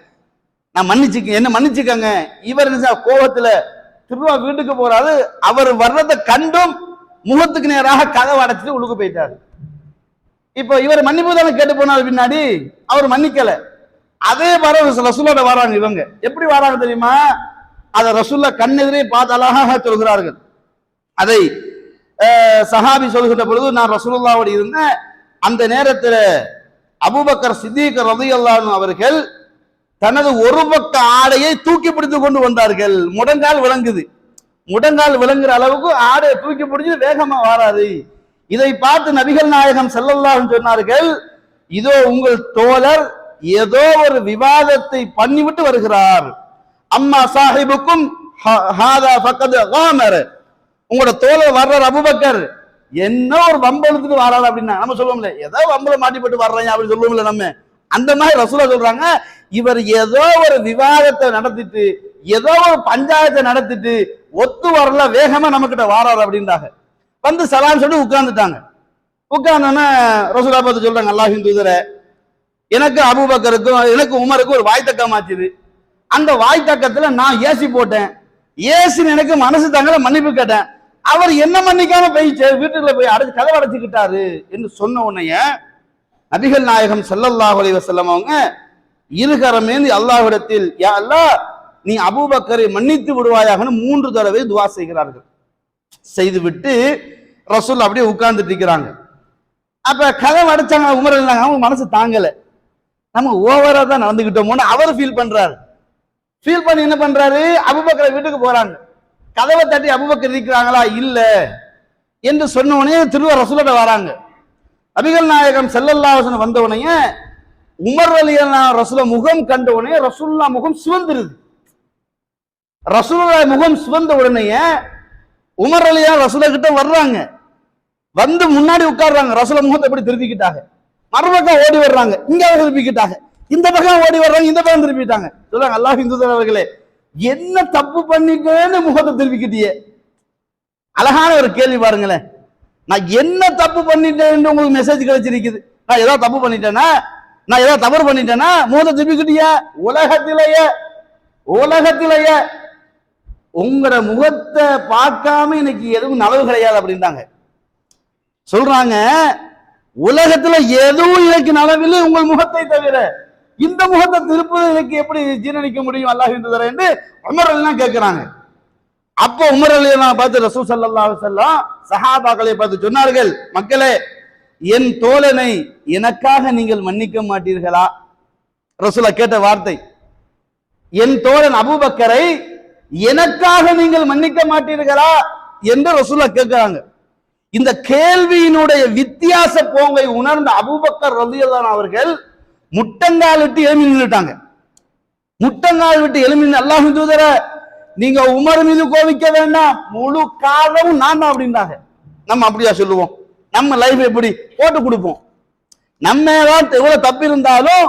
நான் என்ன மன்னிச்சுக்கங்க. இவர் கோபத்துல திரும்ப வீட்டுக்கு போறாரு. அவர் வர்றதை கண்டும் முகத்துக்கு நேராக கதவை அடைச்சிட்டு உழுக்கு போயிட்டாரு. இப்ப இவர் மன்னிப்பு தானே கேட்டு போனார், பின்னாடி அவர் மன்னிக்கல. அதே வர ரசூலோட வராங்க. இவங்க எப்படி வராங்க தெரியுமா? அதை ரசூல்லா கண்ணெதிரே பார்த்து அழகாக சொல்கிறார்கள். அதை சஹாபி சொல்கின்ற பொழுது நான் ரசூலுல்லாவோடு இருந்தேன். அந்த நேரத்தில் அபூபக்கர் சித்திக் ரலியல்லாஹு அன்ஹு அவர்கள் தனது ஒரு பக்க ஆடையை தூக்கி பிடித்து கொண்டு வந்தார்கள். முடங்கால் விளங்குது, முடங்கால் விளங்குற அளவுக்கு ஆடையை தூக்கி பிடிச்சு வேகமா வாராது. இதை பார்த்து நபிகள் நாயகம் ஸல்லல்லாஹு அலைஹி சொன்னார்கள், இதோ உங்கள் தோழர் ஏதோ ஒரு விவாதத்தை பண்ணிவிட்டு வருகிறார். அம்மா சாஹிபுக்கும் ஹாதா ஃபக்கத் காமர், உங்களோட தோழர் வர்றார் அபூபக்கர் என்ன ஒரு வம்பளத்துக்கு வராது அப்படின்னா நம்ம சொல்லுவோம்ல, ஏதோ வம்பளை மாட்டிப்பட்டு வர்றாங்க அப்படின்னு சொல்லுவோம்ல நம்ம. அந்த மாதிரி ரசூலா சொல்றாங்க, இவர் ஏதோ ஒரு விவாதத்தை நடத்திட்டு ஏதோ ஒரு பஞ்சாயத்தை நடத்திட்டு ஒத்து வரல வேகமா நம்ம கிட்ட வாராரு அப்படின்றாங்க. வந்து சலாம் சொல்லி உட்கார்ந்துட்டாங்க. உட்கார்ந்தோன்னா ரசூலா பார்த்து சொல்றாங்க, அல்லாஹ்வின் தூதரே, எனக்கு அபூபக்கருக்கும் எனக்கு உமருக்கும் ஒரு வாய்த்தக்கம் ஆச்சுது. அந்த வாய்த்தக்கத்துல நான் ஏசி போட்டேன். ஏசின்னு எனக்கு மனசு தாங்கல, மன்னிப்பு கேட்டேன். அவர் என்ன மன்னிக்காம போய் வீட்டுல போய் கதவை அடைச்சுக்கிட்டாரு என்று சொன்ன உடனே நபிகள் நாயகம் ஸல்லல்லாஹு அலைஹி வஸல்லம் அவங்க இருகரமேந்தி அல்லாஹ்விடத்தில், யா அல்லாஹ், நீ அபூபக்கரை மன்னித்து விடுவாயாகன்னு 3 தடவை துவா செய்கிறார்கள். செய்து விட்டு ரசூல் அப்படியே உட்கார்ந்துட்டு இருக்கிறாங்க. அப்ப கதவை அடைச்சாங்க. உமர் இருந்தாங்க, அவங்க மனசு தாங்கல, நம்ம ஓவரா தான் நடந்துகிட்டோமோன்னு அவர் ஃபீல் பண்றாரு. ஃபீல் பண்ணி என்ன பண்றாரு, அபூபக்கரை வீட்டுக்கு போறாங்க. கதவை தட்டி அபூபக்கர் இருக்கிறாங்களா இல்ல என்று சொன்ன உடனே திருவ ரசூலோட வராங்க. நபிகள் நாயகம் ஸல்லல்லாஹு அலைஹி வஸல்லம் வந்த உடனே உமர் ரலியல்லாஹு ரசூல முகம் கண்ட உடனே ரசூலுல்லாஹ் முகம் சிவந்துருது. ரசூலுல்லாஹ் முகம் சிவந்த உடனே உமர் ரலியல்லாஹு ரசூல கிட்ட வர்றாங்க. வந்து முன்னாடி உட்கார்றாங்க. ரசூல முகத்தை எப்படி திருப்பிக்கிட்டாங்க, மறுபக்கம் ஓடி வர்றாங்க, இங்க திருப்பிக்கிட்டாங்க, இந்த பக்கம் ஓடி வர்றாங்க, இந்த பக்கம் திருப்பிட்டாங்க. சொல்றாங்க, அல்லாஹ்வின் தூதர் அவர்களே, என்ன தப்பு பண்ணிட்டேன்னு முகத்தை திருப்பிக்கிட்டியே. அழகான ஒரு கேள்வி பாருங்களேன். நான் என்ன தப்பு பண்ணிட்டேன்னு உங்களுக்கு மெசேஜ் கிடைச்சிருக்குது. நான் ஏதாவது தப்பு பண்ணிட்டேனா, நான் ஏதாவது தவறு பண்ணிட்டேனா முகத்தை திருப்பிக்கிட்டியா? உலகத்திலேயே உங்களோட முகத்தை பார்க்காம இன்னைக்கு எதுவும் நலவு கிடையாது அப்படின்றாங்க. சொல்றாங்க, உலகத்துல எதுவும் எனக்கு நலவில்லை உங்கள் முகத்தை தவிர, இந்த முகத்தை திருப்பது எனக்கு எப்படி ஜீரணிக்க முடியும் அல்லாஹ்வின் தூதரே என்று உமர் எல்லாம் கேட்கிறாங்க. அப்போ உமர் எல்லாம் பார்த்து ரசூல் ஸல்லல்லாஹு அலைஹி வஸல்லம் சஹாபாக்களை பார்த்து சொன்னார்கள், மக்களே, என் தோழனை எனக்காக நீங்கள் மன்னிக்க மாட்டீர்களா? ரசூலா கேட்ட வார்த்தை, என் தோழன் அபூபக்கரை எனக்காக நீங்கள் மன்னிக்க மாட்டீர்களா என்று ரசூலா கேட்கிறாங்க. இந்த கேள்வியினுடைய வித்தியாச போங்கை உணர்ந்த அபூபக்கர் ரலியல்லாஹு அன்ஹு அவர்கள் முட்டங்கால் விட்டு எழுமி நின்றுட்டாங்க. முட்டங்கால் விட்டு எழுமி, அல்லாஹ்வின் தூதரே, நீங்க உமர் மீது கோவிக்க வேண்டாம், முழு காரணமும் நான் தான் அப்படின்றாங்க. நம்ம அப்படியா சொல்லுவோம்? நம்ம லைஃப் எப்படி போட்டு கொடுப்போம்? நம்ம எவ்வளவு தப்பு இருந்தாலும்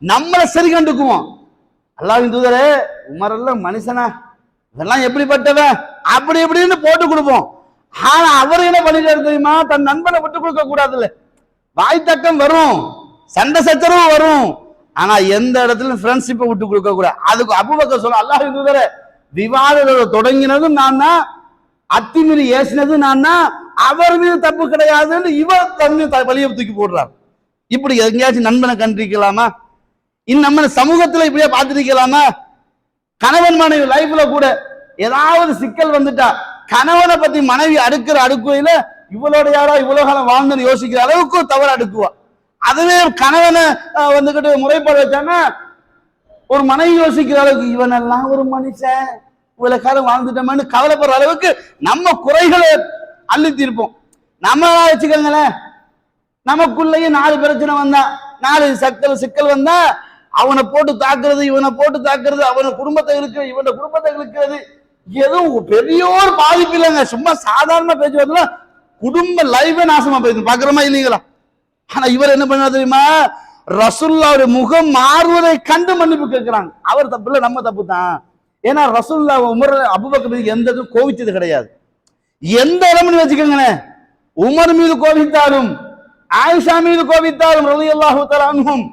நம்மளை சரி கண்டுக்குவோம். அல்லாஹ்வின் தூதரே, உமர் எல்லாம் மனுஷனா, இதெல்லாம் எப்படிப்பட்டவன் அப்படி எப்படின்னு போட்டு கொடுப்போம். ஆனா அவர் என்ன பண்ணிட்டாரு தெரியுமா? தன் நண்பனை விட்டு கொடுக்க கூடாதுல்ல. வாய்த்தக்கம் வரும், சண்டை சச்சரவு வரும், ஆனா எந்த இடத்துல ஃப்ரெண்ட்ஷிப்பை விட்டு கொடுக்க கூடாது. அதுக்கு அபூபக்கர் சொல்ல, அல்லாஹ்வின் தூதரே, விவாதத்தை தொடங்கினதும் நான் தான், அத்துமீறி ஏசினதும் நான் தான், அவர் மீது தப்பு கிடையாதுன்னு இவர் தன்னை பழிய தூக்கி போடுறார். இப்படி எங்கேயாச்சும் நண்பனை கண்டிருக்கலாமா? நம்ம சமூகத்துல இப்படியே பார்த்துருக்கலாமா? கணவன் மனைவி லைஃப்ல கூட ஏதாவது சிக்கல் வந்துட்டா கணவனை பத்தி மனைவி அடுக்கிற அடுக்குவையில இவளோட யாரா இவ்வளவு காலம் வாழ்ந்துன்னு யோசிக்கிற அளவுக்கு தவறு அடுக்குவா. அதுவே கணவனை வந்துகிட்டு முறைப்பாடு வச்சான்னா ஒரு மனைவி யோசிக்கிற அளவுக்கு இவனெல்லாம் ஒரு மனுஷன் இவ்வளவு காலம் வாழ்ந்துட்டோம்னு கவலைப்படுற அளவுக்கு நம்ம குறைகளை அள்ளித்திருப்போம். நம்ம வச்சுக்கோங்களேன், நமக்குள்ளேயே 4 பிரச்சனை வந்தா, 4 சிக்கல் வந்தா அவனை போட்டு தாக்குறது, இவனை போட்டு தாக்குறது, அவன குடும்பத்தை இழுக்கிறது, இவன குடும்பத்தை இழுக்கிறது, எதுவும் பெரிய ஒரு பாதிப்பு இல்லைங்க. சும்மா சாதாரண பேச்சு வரல, குடும்ப லைஃபே நாசமா போயிருக்கு. பாக்குறமா இல்லைங்களா? ஆனா இவர் என்ன பண்ணா தெரியுமா? ரசூலுல்லாஹ்வுடைய முகம் மாறுவதை கண்டு மன்னிப்பு கேட்கிறாங்க. அவர் தப்பு இல்லை, நம்ம தப்பு தான். ஏன்னா ரசூலுல்லாஹ் உமர் அபூபக்கர் எந்த இதுவும் கோவிச்சது கிடையாது. எந்த இடம்னு வச்சுக்கோங்களேன், உமர் மீது கோவித்தாலும் ஆயிஷா மீது கோவித்தாலும் ரலியல்லாஹு தஆலா அன்ஹும்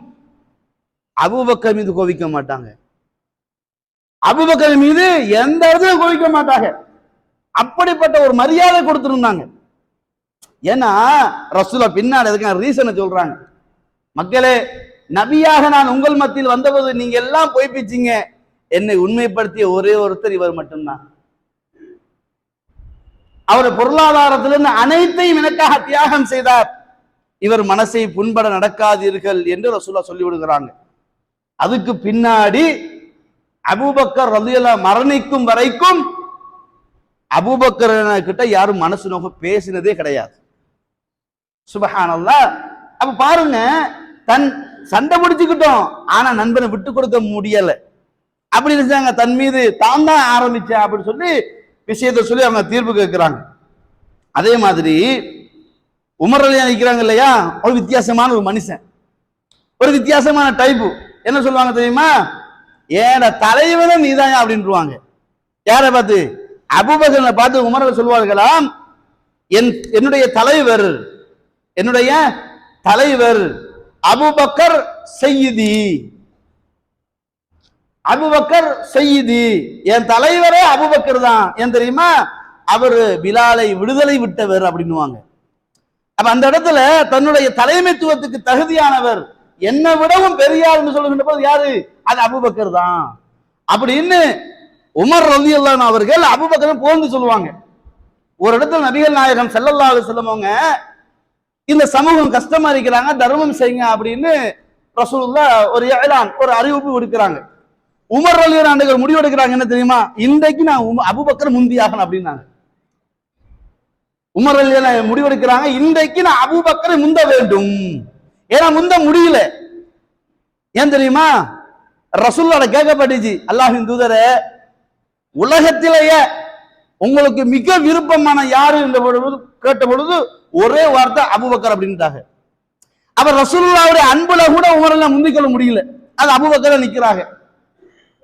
அபூபக்கர் மீது கோவிக்க மாட்டாங்க. அபூபக்கர் மீது எந்த இடத்துல கோவிக்க மாட்டாங்க. அப்படிப்பட்ட ஒரு மரியாதை கொடுத்திருந்தாங்க. ஏன்னா ரசூலா பின்னாடி அதுக்கான ரீசனை சொல்றாங்க. மக்களே, நபியாக நான் உங்கள் மத்தியில் வந்தபோது நீங்க எல்லாம் பொய்ப்பிச்சீங்க, என்னை உண்மைப்படுத்திய ஒரே ஒருத்தர் இவர் மட்டும்தான். அவர் பொருளாதாரத்திலிருந்து அனைத்தையும் எனக்காக தியாகம் செய்தார், இவர் மனசை புண்பட நடக்காதீர்கள் என்று ரசூலுல்லாஹ் சொல்லி விடுகிறாங்க. அதுக்கு பின்னாடி அபூபக்கர் ரலியல்லாஹு மரணிக்கும் வரைக்கும் அபூபக்கர் கிட்ட யாரும் மனசு நோக்க பேசினதே கிடையாது. சுப்ஹானல்லாஹ். அப்ப பாருங்க, தன் சண்டை பிடிச்சுக்கிட்டோம், ஆனா நண்பனை விட்டு கொடுக்க முடியல. அப்படி இருந்தாங்க, தன் மீது தான் தான் ஆரம்பிச்சேன் அப்படின்னு சொல்லி விஷயத்தை சொல்லி அவங்க தீர்ப்பு கேட்கிறாங்க. அதே மாதிரி உமர் ரலியல்லாஹு நிற்கிறாங்க இல்லையா, ஒரு வித்தியாசமான ஒரு மனுஷன், ஒரு வித்தியாசமான டைப்பு. என்ன சொல்லுவாங்க தெரியுமா? ஏட தலைவனே நீதான் அப்படின்றாங்க. யாரை பார்த்து? அபூபக்கரை பார்த்து உமர் சொல்வார்களாம், என்னுடைய தலைவர், என்னுடைய தலைவர் அபூபக்கர் சையீதி, அபூபக்கர் சையீதி, என் தலைவரே அபூபக்கர் தான். ஏன் தெரியுமா? அவர் பிலாலை விடுதலை விட்டவர் அப்படின்னுவாங்க. அப்ப அந்த இடத்துல தன்னுடைய தலைமைத்துவத்துக்கு தகுதியானவர், என்னை விடவும் பெரியார் சொல்லுகின்ற போது யாரு? அது அபூபக்கர் தான் அப்படின்னு உமர் ரலியல்லாஹு அவர்கள் அபூபக்கரை புகழ்ந்து சொல்லுவாங்க. ஒரு இடத்துல நபிகள் நாயகம் ஸல்லல்லாஹு அலைஹி வஸல்லம் அவங்க இந்த சமூகம் கஷ்டமா இருக்கிறாங்க, தர்மம் செய்யுங்க அப்படின்னு ரசூலுல்லாஹ் ஒரு இலான், ஒரு அறிவிப்பு விடுக்கிறாங்க. உமர் ரலியல்லாஹு முடிவு எடுக்கிறாங்க, என்ன தெரியுமா? இன்றைக்கு நான் அபூபக்கர் முந்தியாகணும் அப்படின்னாங்க. உமர் ரலியல்லாஹு முடிவெடுக்கிறாங்க, இன்றைக்கு நான் அபூபக்கரை முந்த வேண்டும். ஏன்னா முந்த முடியல. ஏன் தெரியுமா? ரசூலுல்லாஹ் கேட்கப்பட்டுச்சு, அல்லாஹ்வின் தூதரே, உலகத்திலேயே உங்களுக்கு மிக விருப்பமான யாரு என்ற பொழுது கேட்ட பொழுது ஒரே வார்த்தை அபூபக்கர் அப்படின்ட்டாங்க. அப்ப ரசூலுல்லாஹ்வுடைய அன்புல கூட உமர்ல முந்திக்கொள்ள முடியல, அது அபூபக்கரை நிக்கிறாங்க.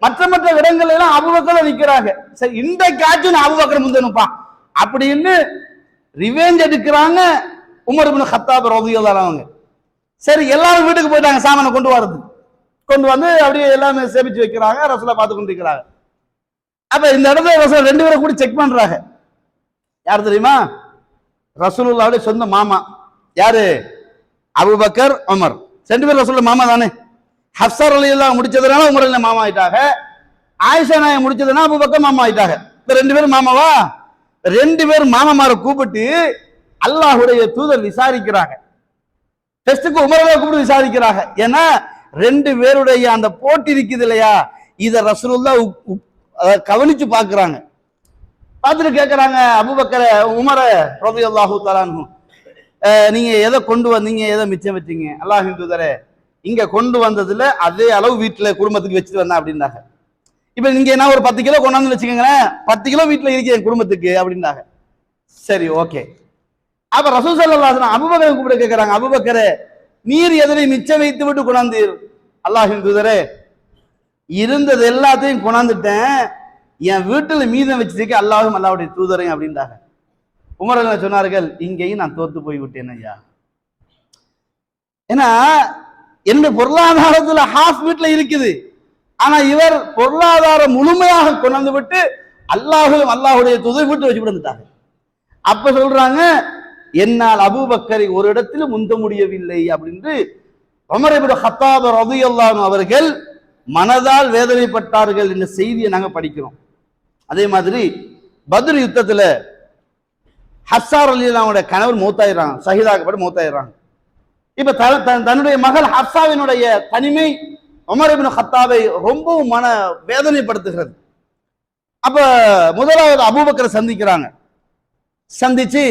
மற்ற மற்ற இடங்கள் எல்லாம் அபூபக்கரை நிக்கிறாங்க. சரி, இன்றைக்காச்சும் நான் அபூபக்கரை முந்தனுப்பா அப்படின்னு ரிவெஞ்ச் எடுக்கிறாங்க உமர் இப்னு கத்தாப் ரலியல்லாஹு அன்ஹு. சரி, எல்லாரும் வீட்டுக்கு போயிட்டாங்க சாமானை கொண்டு வரது, கொண்டு வந்து அப்படியே எல்லாமே சேமிச்சு வைக்கிறாங்க, ரசூலுல்லாஹ் பார்த்து கொண்டு இருக்கிறாங்க. அப்ப இந்த இடத்துல ரசூல் ரெண்டு பேரை கூட செக் பண்றாங்க. யார் தெரியுமா? ரசூலுல்லாஹ்வுடைய சொந்த மாமா. யாரு? Abu Bakr, Umar. ரெண்டு பேரும் ரசூலுல்லாஹ் மாமா தானே. ஹப்ஸா ரலியல்லாஹு முடிச்சதுனால உமர் ரலியல்லாஹு மாமா ஆயிட்டாங்க, ஆயிஷா நாயகம் முடிச்சதுனா அபூபக்கர் மாமா ஆயிட்டாங்க. இப்ப ரெண்டு பேரும் மாமாவா? ரெண்டு பேரும் மாமாமாரை கூப்பிட்டு அல்லாஹ்வுடைய தூதர் விசாரிக்கிறாங்க. டெஸ்டுக்கு உமரை கூப்பிட்டு விசாரிக்கிறாங்க. ஏன்னா ரெண்டு பேருடைய அந்த போட்டி இருக்குது இல்லையா, இத ரசூலுல்லாஹ் கவனிச்சு பாக்குறாங்க. பார்த்துட்டு கேட்கிறாங்க அபூபக்கர், உமர ரலியல்லாஹு தஆலா அன்ஹு, நீங்க எதை கொண்டு வந்தீங்க, எதை மிச்சம் வச்சீங்க? அல்லாஹ்வின் தூதரே, இங்க கொண்டு வந்ததுல அதே அளவு வீட்டுல குடும்பத்துக்கு வச்சுட்டு வந்தேன் அப்படின்னாங்க. இப்ப நீங்க என்ன ஒரு 10 கிலோ கொண்டாந்து வச்சுக்கோங்களேன், 10 கிலோ வீட்டுல இருக்கு என் குடும்பத்துக்கு அப்படின்னாங்க. சரி, ஓகே. அப்ப ரசூல் ஸல்லல்லாஹு அலைஹி வஸல்லம் அபூபக்கரை கூப்பிட்டு கேட்கிறாங்க, அபூபக்கரே, நீர் எதனை மிச்சம் வைத்து விட்டு கொண்டாந்தீர்? அல்லாஹ்வின் தூதரே, இருந்தது எல்லாத்தையும் கொண்டாந்துட்டேன், என் வீட்டுல மீதம் வச்சிருக்க அல்லாஹும் அல்லாஹ்வுடைய தூதரையும் அப்படின்றாங்க. உமர் என்ன சொன்னார்கள், இங்கேயும் நான் தோத்து போய் விட்டேன் ஐயா. ஏன்னா என்ன பொருளாதாரத்துல ஹாஃப் வீட்டுல இருக்குது, ஆனா இவர் பொருளாதாரம் முழுமையாக கொண்டாந்து விட்டு அல்லாஹும் அல்லாஹ்வுடைய தூதர் வீட்டு வச்சு விட்டுட்டாங்க. அப்ப சொல்றாங்க, என்னால் அபூபக்கரை ஒரு இடத்துல முந்த முடியவில்லை அப்படின்னு உமர் இப்னு கத்தாப் ரலியல்லாஹு அன்ஹு அவர்கள் மனதால் வேதனைப்பட்டார்கள் என்ற செய்தியை நாங்க படிக்கிறோம். அதே மாதிரி பத்ர் யுத்தத்துல ஹப்ஸா ரலியல்லாஹு கணவர் மௌத்தாயிடுறாங்க, ஷஹீதாக்கப்பட்டு மௌத்தாயிடுறாங்க. இப்ப தன்னுடைய மகள் ஹப்ஸாவினுடைய தனிமை உமர் இப்னு கத்தாபை ரொம்பவும் மன வேதனைப்படுத்துகிறது. அப்ப முதலாவது அபூபக்கரை சந்திக்கிறாங்க. சந்திச்சு,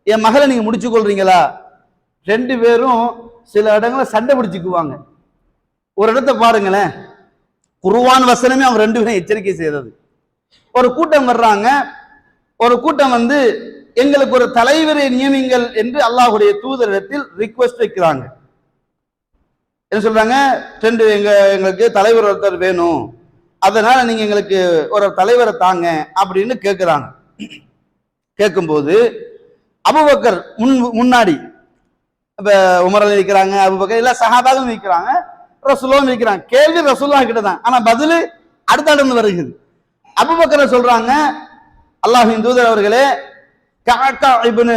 என் மகளை நீங்க முடிச்சு கொள்றீங்களா? ரெண்டு பேரும் சில இடங்களை சண்டை பிடிச்சுக்குவாங்க. ஒரு இடத்தை பாருங்களேன், குர்ஆன் வசனமே அவங்க ரெண்டு பேரும் எச்சரிக்கை செய்தது. ஒரு கூட்டம் வர்றாங்க, ஒரு கூட்டம் வந்து எங்களுக்கு ஒரு தலைவரை நியமிங்கள் என்று அல்லாஹ்வுடைய தூதரிடத்தில் ரிக்வெஸ்ட் வைக்கிறாங்க. என்ன சொல்றாங்க? எங்களுக்கு தலைவர் ஒருத்தர் வேணும், அதனால நீங்க எங்களுக்கு ஒரு தலைவரை தாங்க அப்படின்னு கேட்கிறாங்க. கேட்கும்போது அபூபக்கர் முன்னாடி, இப்ப உமர் இருக்கிறாங்க, அபூபக்கர் இல்ல சஹாபாவும் இருக்கிறாங்க, ரசூலுல்லாஹ் இருக்கிறாங்க. கேள்வி ரசூலுல்லாஹ் கிட்ட தான், ஆனா பதில் அடுத்தடுத்து வருகிறது. அபூபக்கர் சொல்றாங்க, அல்லாஹ்வின் தூதர் அவர்களே, கஅகா இப்னு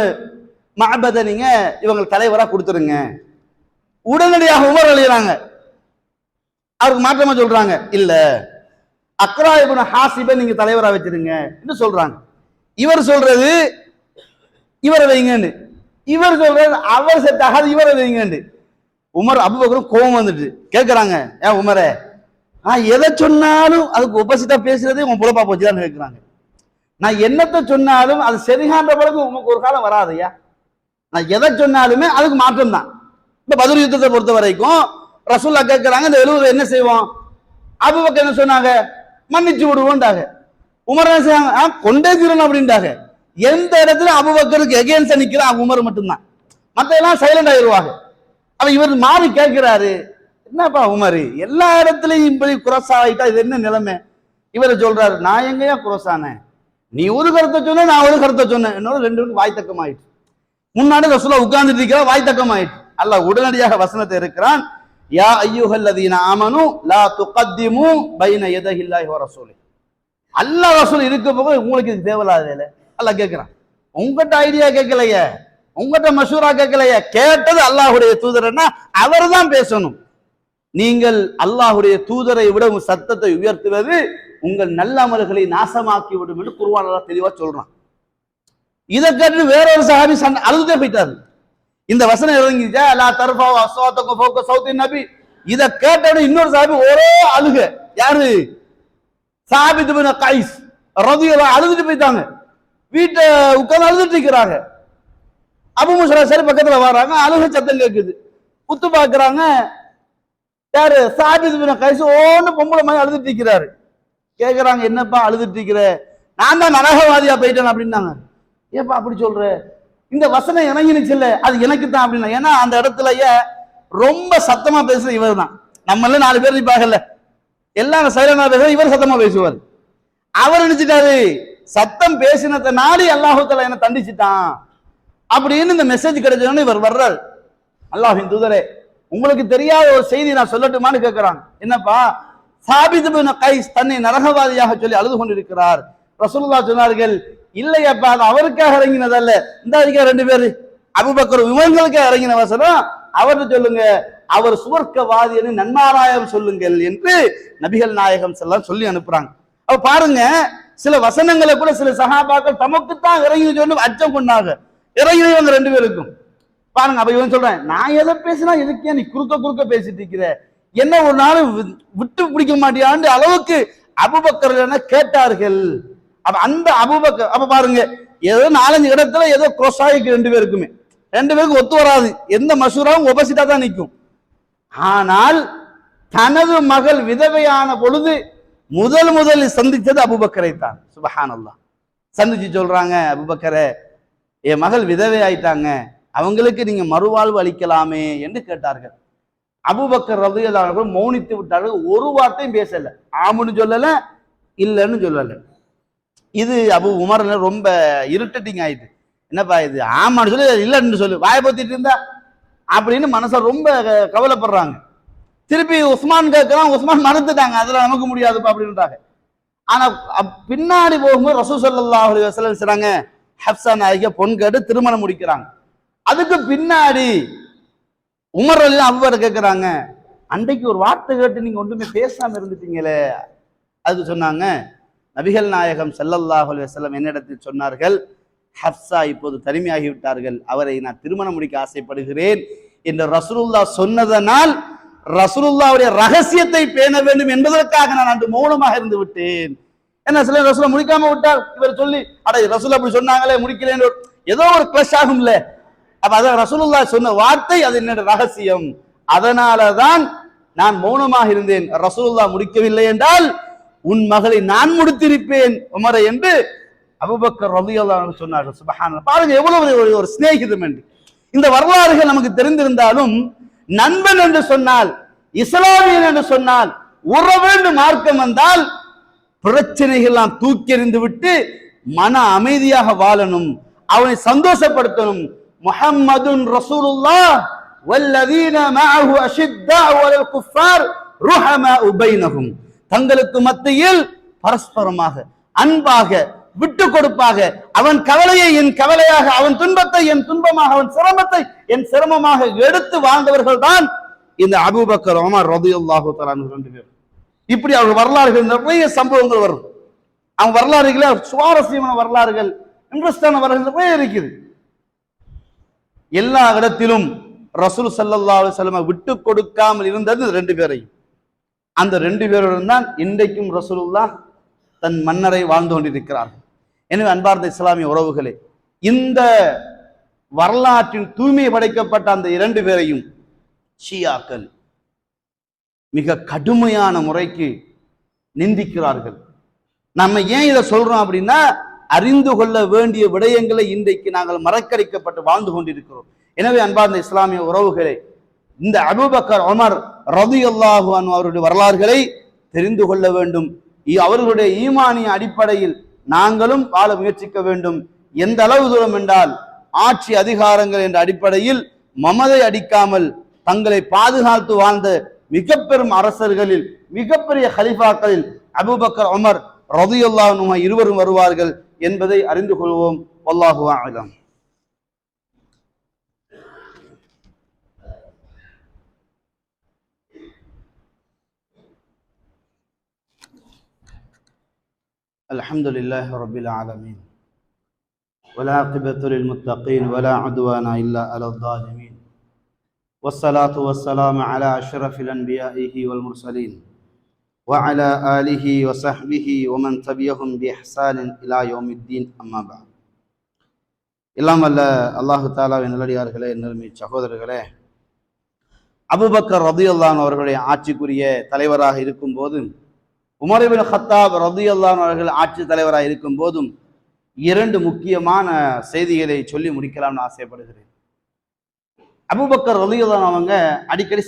மஅபத நீங்க இவங்க தலைவரா கொடுத்துருங்க. உடனடியாக உமர் எழுதுறாங்க, அவருக்கு மாற்றமா சொல்றாங்க, இல்ல அக்ரா இப்னு ஹாசிபை நீங்க தலைவரா வச்சிருங்க என்று சொல்றாங்க. இவர் சொல்றது இவரை வைங்கன்னு, இவர் சொல்றது அவர் செட் ஆகாது இவரை வைங்கன்னு. உமர் அபூபக்கரும் கோபம் வந்துட்டு கேட்கிறாங்க, ஏன் உமரே நான் எதை சொன்னாலும் அதுக்கு ஒப்போசிட்டா பேசுறதே உன் புலப்பா போச்சுதான் கேட்கிறாங்க. நான் என்னத்தை சொன்னாலும் அது சரிகான்ற பிறகு உனக்கு ஒரு காலம் வராதையா. நான் எதை சொன்னாலுமே அதுக்கு மாற்றம் தான். இந்த பத்ர் யுத்தத்தை பொறுத்த வரைக்கும் ரசூல்லா கேட்கிறாங்க, இந்த 70 என்ன செய்வோம்? அபூபக்கர் என்ன சொன்னாங்க? மன்னிச்சு விடுவோம்டாங்க. உமர் என்ன செய்வாங்க? கொண்டே தீரணும் அப்படின்ட்டாங்க. எந்த இடத்துல அபூபக்கருக்கு எகேன்ஸ்டா நிக்கிறான் உமர் மட்டும்தான், மத்த எல்லாம் சைலண்ட் ஆயிடுவாங்க. அவ இவர் மாறி கேட்கிறாரு, என்னப்பா உமர் எல்லா இடத்துலயும் இப்படி குரோஸ் ஆகிட்டா இது என்ன நிலைமை? இவர் சொல்றாரு, நான் எங்கேயா குரோஸ் ஆனேன்? நீ ஒரு கருத்தை சொன்ன, நான் ஒரு கருத்தை சொன்னேன், என்னோட 2 பேருக்கு வாய் தக்கம் ஆயிடுச்சு. முன்னாடி ரசூலா உட்கார்ந்துட்டு இருக்கிற வாய் தக்கம் ஆயிடுச்சு. அல்லாஹ் உடனடியாக வசனத்தை இருக்கிறான், யா அய்யுஹல்லதீன ஆமனு லா துகத்திமு பைன யதஹில்லாஹி வ ரசூலி. அல்லாஹ் ரசூல் இருக்க போக உங்களுக்கு இது தேவையில்லாத வேலை. அல்லாஹ் கேட்கிறான், உங்ககிட்ட ஐடியா கேட்கலையே, உங்ககிட்ட மஷூரா கேட்கலையே, கேட்டது அல்லாஹ்வுடைய தூதர்னா அவர் தான் பேசணும். நீங்கள் அல்லாஹ்வுடைய தூதரை விட உங்க சத்தத்தை உயர்த்துவது உங்கள் நல்ல அமல்களை நாசமாக்கி விடும் என்று குர்ஆன் அல்லாஹ் தெளிவா சொல்றான். இதை கேட்டு வேறொரு சஹாபி அழுதுட்டே போயிட்டாரு. இந்த வசனம் இறங்கிச்சா, லா தர்ஃபவு அஸ்வாத்தக்கும் ஃபௌக சௌத்தின் நபி. இதை கேட்டவுடனே இன்னொரு சஹாபி ஒரே அழுக. யாரு? சாபித் இப்னு கைஸ் ரலியல்லாஹு அழுதுட்டு போயிட்டாங்க. வீட்டை உட்கார்ந்து அழுதுட்டு இருக்கிறாங்க. அபூ மூஸா சரி பக்கத்துல வராங்க, அழுக சத்தம் கேட்குது. குத்து பாக்குறாங்க, யாரு? சாபித் இப்னு கைஸ் ஓன்னு பொம்பளை மாதிரி அழுதுட்டு இருக்கிறாரு. கேட்கிறாங்க, என்னப்பா அழுதுட்டு இருக்கிற? நான் தான் நரகவாதியா போயிட்டேன் அப்படின்னாங்க. ஏப்பா அப்படி சொல்ற? இந்த வசனம் இறங்கினுச்சு இல்ல, அது எனக்கு தான் அப்படின்னா. ஏன்னா அந்த இடத்துலயே ரொம்ப சத்தமா பேசுற இவர் தான். நம்மள 4 பேர் இருப்பாங்கல்ல, எல்லாரும் சைலண்டா பேசுற, இவர் சத்தமா பேசுவார். அவர் நினைச்சிட்டாரு சத்தம் பேசினத்தை நாடி அல்லாஹ் தஆலா என்ன தண்டிச்சிட்டான் அப்படின்னு இந்த மெசேஜ் கிடைச்சதுன்னு இவர் வர்றாரு. அல்லாஹ்வின் தூதரே, உங்களுக்கு தெரியாத ஒரு செய்தி நான் சொல்லட்டுமான்னு கேட்கிறாங்க. என்னப்பா? சாபித் இப்னு கைஸ் தன்னை நரகவாதியாக சொல்லி அழுது கொண்டிருக்கிறார். ரசூலுல்லாஹ் சொன்னார்கள், இல்லையப்பா அது அவருக்காக இறங்கினதல்ல, இந்த அதிக 2 பேரு அபூபக்கர் இவங்களுக்காக இறங்கின வசனம். அவர்கிட்ட சொல்லுங்க, அவர் சுவர்க்கவாதின்னு நன்மாராயம் சொல்லுங்கள் என்று நபிகள் நாயகம் ஸல்லல்லாஹு சொல்லி அனுப்புறாங்க. அப்ப பாருங்க, சில வசனங்களை கூட சில சஹாபாக்கள் தமக்குத்தான் இறங்கி சொல்லி அச்சம் கொண்டாங்க. இறங்கினவங்க 2 பேருக்கும் பாருங்க. அப்ப இவன் சொல்றேன், நான் எதை பேசினா எதுக்கே நீ குறுக்க பேசிட்டு இருக்கிற, என்ன ஒரு நாள் விட்டு பிடிக்க மாட்டியான்னு அளவுக்கு அபூபக்கர் கேட்டார்கள். அப்ப அந்த அபூபக்கர், அப்ப பாருங்க, ஏதோ 4-5 இடத்துல ஏதோ cross ஆயிருக்கு 2 பேருக்குமே. 2 பேருக்கும் ஒத்து வராது, எந்த மசூராவும் ஒப்போசிட்டா தான் நிற்கும். ஆனால் தனது மகள் விதவையான பொழுது முதலில் சந்திச்சது அபூபக்கரை தான். சுப்ஹானல்லாஹ். சந்திச்சு சொல்றாங்க, அபூபக்கரே என் மகள் விதவை ஆயிட்டாங்க, அவங்களுக்கு நீங்க மறுவாழ்வு அளிக்கலாமே என்று கேட்டார்கள். அபூபக்கர் ரலியல்லாஹு அன்ஹு மௌனித்து விட்டார்கள். ஒரு வார்த்தையும் பேசல, ஆமுன்னு சொல்லல, இல்லைன்னு சொல்லல. இது அபு உமர் ரொம்ப இரிட்டேட்டிங் ஆயிட்டு, என்னப்பா இது ஆமான்னு சொல்லி இல்லைன்னு சொல்லு, வாயை பத்திட்டு இருந்தா அப்படின்னு மனச ரொம்ப கவலைப்படுறாங்க. திருப்பி உஸ்மான் கேட்கிறான், உஸ்மான் மறுத்துட்டாங்க, அதுல நமக்கு முடியாதுப்பா அப்படின்றாங்க. ஆனா பின்னாடி போகும்போது ரசூல் ஸல்லல்லாஹு அலைஹி வஸல்லம் சொல்றாங்க, ஹப்ஸா நாயகிய பொன் கேட்டு திருமணம் முடிக்கிறாங்க. அதுக்கு பின்னாடி உமர் ரலியல்லாஹு அபூபக்கர் கேட்கிறாங்க, அன்றைக்கு ஒரு வார்த்தை கேட்டு நீங்க ஒன்றுமே பேசாம இருந்துட்டீங்களே. அதுக்கு சொன்னாங்க, நபிகள் நாயகம் ஸல்லல்லாஹு அலைஹி வஸல்லம் என்னிடத்தில் சொன்னார்கள், ஹப்ஸா இப்போது தனிமையாகி விட்டார்கள், அவரை நான் திருமணம் முடிக்க ஆசைப்படுகிறேன் என்று ரசூலுல்லாஹ் சொன்னதனால் ரசூலுல்லாஹ்வுடைய ரகசியத்தை பேண வேண்டும் என்பதற்காக நான் அன்று மௌனமாக இருந்து விட்டேன். என்ன சில ரசூலை முடிக்காம விட்டால் இவர் சொல்லி அட ரசூல் அப்படி சொன்னாங்களே முடிக்கலன்னு ஏதோ ஒரு கிளஷ் ஆகும்ல. அப்ப அத ரசூலுல்லாஹ் சொன்ன வார்த்தை அது என்னோட ரகசியம், அதனாலதான் நான் மௌனமாக இருந்தேன். ரசூலுல்லாஹ் முடிக்கவில்லை என்றால் உன் மகளை நான் முடித்திருப்பேன் உமரை என்று அபூபக்கர் ரலியல்லாஹு அன்ஹு சொன்னார்கள். சுப்ஹானல்லாஹ். பாருங்க எவ்வளவு ஒரு சிநேகிதம் என்று. இந்த வரலாறுகள் நமக்கு தெரிந்திருந்தாலும் நண்பன் என்று சொன்னால், இஸ்லாமியன் என்று சொன்னால், உறவேண்டு மார்க்கம் வந்தால் பிரச்சனைகள் எல்லாம் தூக்கி எறிந்து விட்டு மன அமைதியாக வாழணும், அவனை சந்தோஷப்படுத்தணும். முஹம்மதுன் ரசூலுல்லாஹ் வல்லதீன மஅஹு அஷித்தாஉ அலல் குஃபார் ருஹமாஉ பைனஹும். தங்களுக்கு மத்தியில் பரஸ்பரமாக அன்பாக விட்டு கொடுப்பாக, அவன் கவலையை என் கவலையாக, அவன் துன்பத்தை என் துன்பமாக, அவன் சிரமத்தை என் சிரமமாக எடுத்து வாழ்ந்தவர்கள் தான் இந்த அபூபக்கர் உமர் ரலியல்லாஹு தஆலா அன்ஹு 2 பேர். இப்படி அவங்க வரலாறுகள் நிறைய சம்பவங்கள் வரும். அவங்க வரலாறுகள சுவாரஸ்யமான வரலாறுகள் இன்ட்ரெஸ்டான வருகின்ற இருக்குது. எல்லா இடத்திலும் ரசூல் ஸல்லல்லாஹு அலைஹி வஸல்லம் விட்டு கொடுக்காமல் இருந்தது 2 பேரையும். அந்த 2 பேருடன் தான் இன்றைக்கும் ரசூலுல்லாஹ் தன் மன்னரை வாழ்ந்து கொண்டிருக்கிறார். எனவே அன்பார்ந்த இஸ்லாமிய உறவுகளே, இந்த வரலாற்றின் தூய்மை படைக்கப்பட்ட அந்த 2 பேரையும் ஷியாக்கள் மிக கடுமையான முறைக்கு நிந்திக்கிறார்கள். நம்ம ஏன் இதை சொல்றோம் அப்படின்னா, அறிந்து கொள்ள வேண்டிய விடயங்களை இன்றைக்கு நாங்கள் மறக்கடிக்கப்பட்டு வாழ்ந்து கொண்டிருக்கிறோம். எனவே அன்பார்ந்த இஸ்லாமிய உறவுகளே, இந்த அபூபக்கர் உமர் ரலியல்லாஹு அன்ஹு அவருடைய வரலாறுகளை தெரிந்து கொள்ள வேண்டும். அவர்களுடைய ஈமானிய அடிப்படையில் நாங்களும் வாழ முயற்சிக்க வேண்டும். எந்த அளவு தூரம் என்றால், ஆட்சி அதிகாரங்கள் என்ற அடிப்படையில் மமதை அடிக்காமல் தங்களை பாதுகாத்து வாழ்ந்த மிக பெரும் அரசர்களில், மிகப்பெரிய ஹலிஃபாக்களில் அபூபக்கர் உமர் ரலியல்லாஹு அன்ஹு இருவரும் வருவார்கள் என்பதை அறிந்து கொள்வோம். வல்லாஹு அஅலம். அல்ஹம்துலில்லாஹி ரப்பில் ஆலமீன் வல்ஆகிபத்து லில்முத்தகீன் வலா உத்வான இல்லா அலல் ஸாலிமீன் வஸ்ஸலாத்து வஸ்ஸலாமு அலா அஷ்ரஃபில் அன்பியாஇஹி வல் முர்ஸலீன் வஅலா ஆலிஹி வஸஹ்பிஹி வமன் தபியஹும் பிஇஹ்சானின் இலா யௌமித்தீன். அம்மா பஅத். எல்லாம் வல்ல அல்லாஹு தஆலாவின் நல்லடியார்களே, நெருங்கிய சகோதரர்களே, அபூபக்கர் ரலியல்லாஹு அன்ஹு அவர்களுடைய ஆட்சிக்குரிய தலைவராக இருக்கும் போது, உமர் இப்னு கத்தாப் ரலியல்லாஹு அன்ஹு அவர்கள் ஆட்சி தலைவராக இருக்கும் போதும் 2 முக்கியமான செய்திகளை சொல்லி முடிக்கலாம்னு ஆசைப்படுகிறேன். அபூபக்கர் ரலியல்லாஹு அன்ஹு அவங்க அடிக்கடி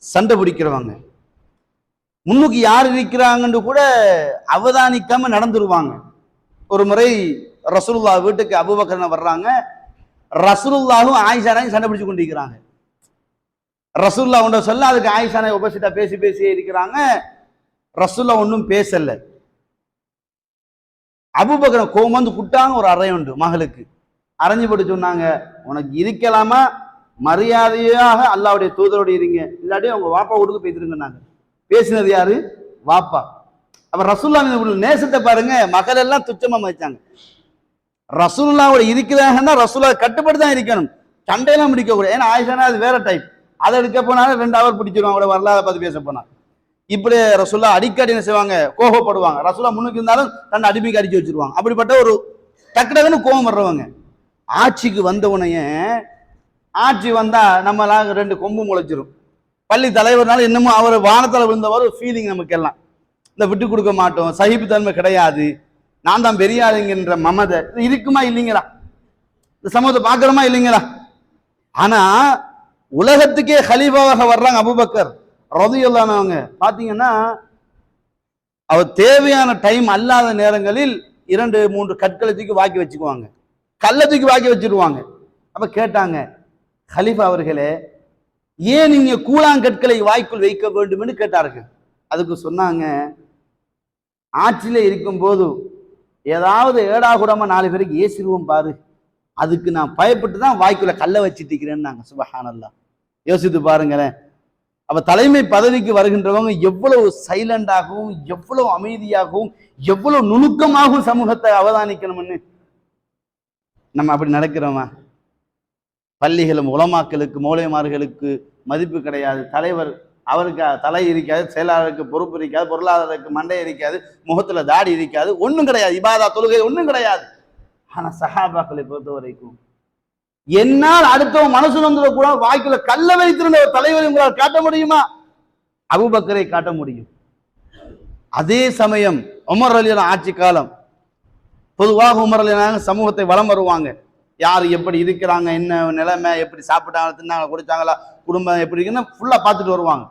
சண்டை பிடிக்கிறவங்க. முன்னுக்கு யார் இருக்கிறாங்கன்னு கூட அவதானிக்காம நடந்துருவாங்க. ஒரு முறை ரசூலுல்லாஹ் வீட்டுக்கு அபூபக்கர் வர்றாங்க. ரசூலுல்லாஹும் ஆயிஷாரையும் சண்டை பிடிச்சு கொண்டிருக்கிறாங்க. ரசூலுல்லாஹ் ஒன்றை சொல்ல, அதுக்கு ஆயிஷானை ஒப்போசிட்டா பேசியே இருக்கிறாங்க. ரசூலுல்லாஹ் ஒன்றும் பேசல. அபூபக்கர் கோவம் வந்து குட்டாங்க. ஒரு அறை உண்டு மகளுக்கு அரைஞ்சு போட்டு சொன்னாங்க, உனக்கு இருக்கலாமா, மரியாதையாக அல்லாஹ்வுடைய தூதரோடு இருங்க, இல்லாட்டி அவங்க வாப்பா வீட்டுக்கு போய்த்திருங்க. பேசினது யாரு? வாப்பா. அப்ப ரசூலுல்லாஹ் நேசத்தை பாருங்க. மகள் எல்லாம் துச்சமா மதிச்சாங்க. ரசூலுல்லாஹோட இருக்கிறாங்கன்னா ரசூலுல்லாஹ் கட்டுப்பட்டு தான் இருக்கணும், சண்டையெல்லாம் முடிக்க கூடாது. ஏன்னா ஆயிஷானா அது வேற டைப். அதை எடுக்க போனாலும் 2 ஹவர் பிடிச்சிருவாங்க. அவங்களோட வரலாறு பார்த்து பேச போனா இப்படி ரசூலுல்லாஹ் அடிக்கடி என்ன செய்வாங்க, கோபப்படுவாங்க. ரசூலுல்லாஹ் முன்னுக்கு இருந்தாலும் தன்னை அடிமைக்கு அடிச்சு வச்சிருவாங்க. அப்படிப்பட்ட ஒரு டக்குன்னு கோபம் வர்றவங்க. ஆட்சிக்கு வந்தவனையே, ஆட்சி வந்தா நம்மளாக 2 கொம்பு முளைச்சிரும். பள்ளி தலைவர்னால இன்னமும் அவர் வானத்தில் விழுந்தவர் ஃபீலிங் நமக்கு எல்லாம். இந்த விட்டு கொடுக்க மாட்டோம், சகிப்புத்தன்மை கிடையாது, நான் தான் பெரிய ஆளுங்கிற மமதை இருக்குமா இல்லைங்களா? இந்த சமூகத்தை பார்க்கறோமா இல்லைங்களா? ஆனா உலகத்துக்கே ஹலீஃபாவாக வர்றாங்க அபூபக்கர் ரலியல்லாஹு அன்ஹு. அவங்க பாத்தீங்கன்னா, அவர் தேவையான டைம் அல்லாத நேரங்களில் 2-3 கற்களை தூக்கி வாக்கி வச்சுக்குவாங்க, கல்லை தூக்கி வாக்கி வச்சிருவாங்க. அப்ப கேட்டாங்க, ஹலீஃபா அவர்களே, ஏன் நீங்க கூழாங்கற்களை வாய்க்குள் வைக்க வேண்டும் என்று கேட்டார்கள். அதுக்கு சொன்னாங்க, ஆட்சியில இருக்கும் போது ஏதாவது ஏடாகுடமா 4 பேருக்கு ஏசிடுவோம் பாரு, அதுக்கு நான் பயப்பட்டு தான் வாய்க்குள்ள கல்லை வச்சுட்டு இருக்கிறேன்னு நாங்க. சுபஹானல்லாஹ். யோசித்து பாருங்களேன். அப்ப தலைமை பதவிக்கு வருகின்றவங்க எவ்வளவு சைலண்டாகவும், எவ்வளவு அமைதியாகவும், எவ்வளவு நுணுக்கமாகவும் சமூகத்தை அவதானிக்கணும்னு. நம்ம அப்படி நடக்கிறோமா? பள்ளிகளும் உலமாக்களுக்கு, மௌலைமார்களுக்கு மதிப்பு கிடையாது. தலைவர் அவருக்கு தலை இருக்காது, செயலாளருக்கு பொறுப்பு இருக்காது, பொருளாதாரருக்கு மண்டை இருக்காது, முகத்துல தாடி இருக்காது, ஒன்றும் கிடையாது, இபாதா தொழுகை ஒன்றும் கிடையாது. ஆனா சஹாபாக்களை பொறுத்த வரைக்கும் என்னால் அடுத்தவன் மனசு வந்துடக்கூட வாய்க்குள்ள கல்ல வைத்திருந்த ஒரு தலைவரை உங்களால் காட்ட முடியுமா? அபூபக்கரை காட்ட முடியும். அதே சமயம் உமர் ரலியல்லாஹு ஆட்சி காலம். பொதுவாக உமர் ரலியல்லாஹு சமூகத்தை வலம் வருவாங்க. யார் எப்படி இருக்கிறாங்க, என்ன நிலைமை, எப்படி சாப்பிட்டாங்க, தின்னாங்க, குடிச்சாங்களா, குடும்பம் எப்படி இருக்குன்னு ஃபுல்லா பார்த்துட்டு வருவாங்க.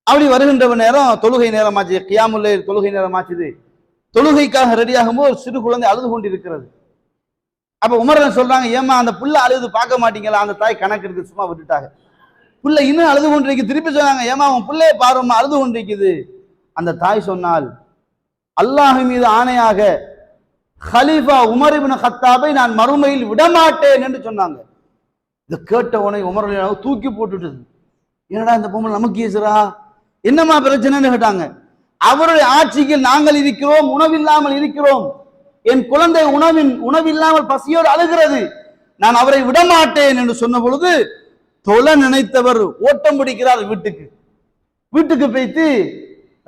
அப்படி வருகின்ற நேரம் தொழுகை நேரமாச்சு, கியாமுல் லைல் தொழுகை நேரமாச்சுது. தொழுகைக்காக ரெடியாகும் போது ஒரு சிறு குழந்தை அழுது கொண்டு இருக்கிறது. அப்ப உமர் சொல்றாங்க, ஏமா அந்த புள்ள அழுது பார்க்க மாட்டீங்களா? அந்த தாய் கணக்கு இருக்கு, சும்மா விட்டுட்டாங்க. புள்ள இன்னும் அழுது கொண்டிருக்கு. திருப்பி சொன்னாங்க, ஏமா உன் பிள்ளைய பாருமா அழுது கொண்டிருக்குது. அந்த தாய் சொன்னால், அல்லாஹ் மீது ஆணையாக ஹலீஃபா உமர் இப்னு கத்தாபை நான் மறுமையில் விடமாட்டேன் என்று சொன்னாங்க. இதை கேட்ட உடனே உமர் தூக்கி போட்டுட்டது. என்னடா இந்த பொம்பளை நமக்கு ஏசுறா, என்னம்மா பிரச்சனைன்னு கேட்டாங்க. அவருடைய ஆட்சிக்கு நாங்கள் இருக்கிறோம், உணவில்லாமல் இருக்கிறோம். என் குழந்தை உணவில்லாமல் பசியோடு அழுகிறது, நான் அவரை விடமாட்டேன் என்று சொன்ன பொழுது தொழ நினைத்தவர் ஓட்டம் பிடிக்கிறார் வீட்டுக்கு போய்த்து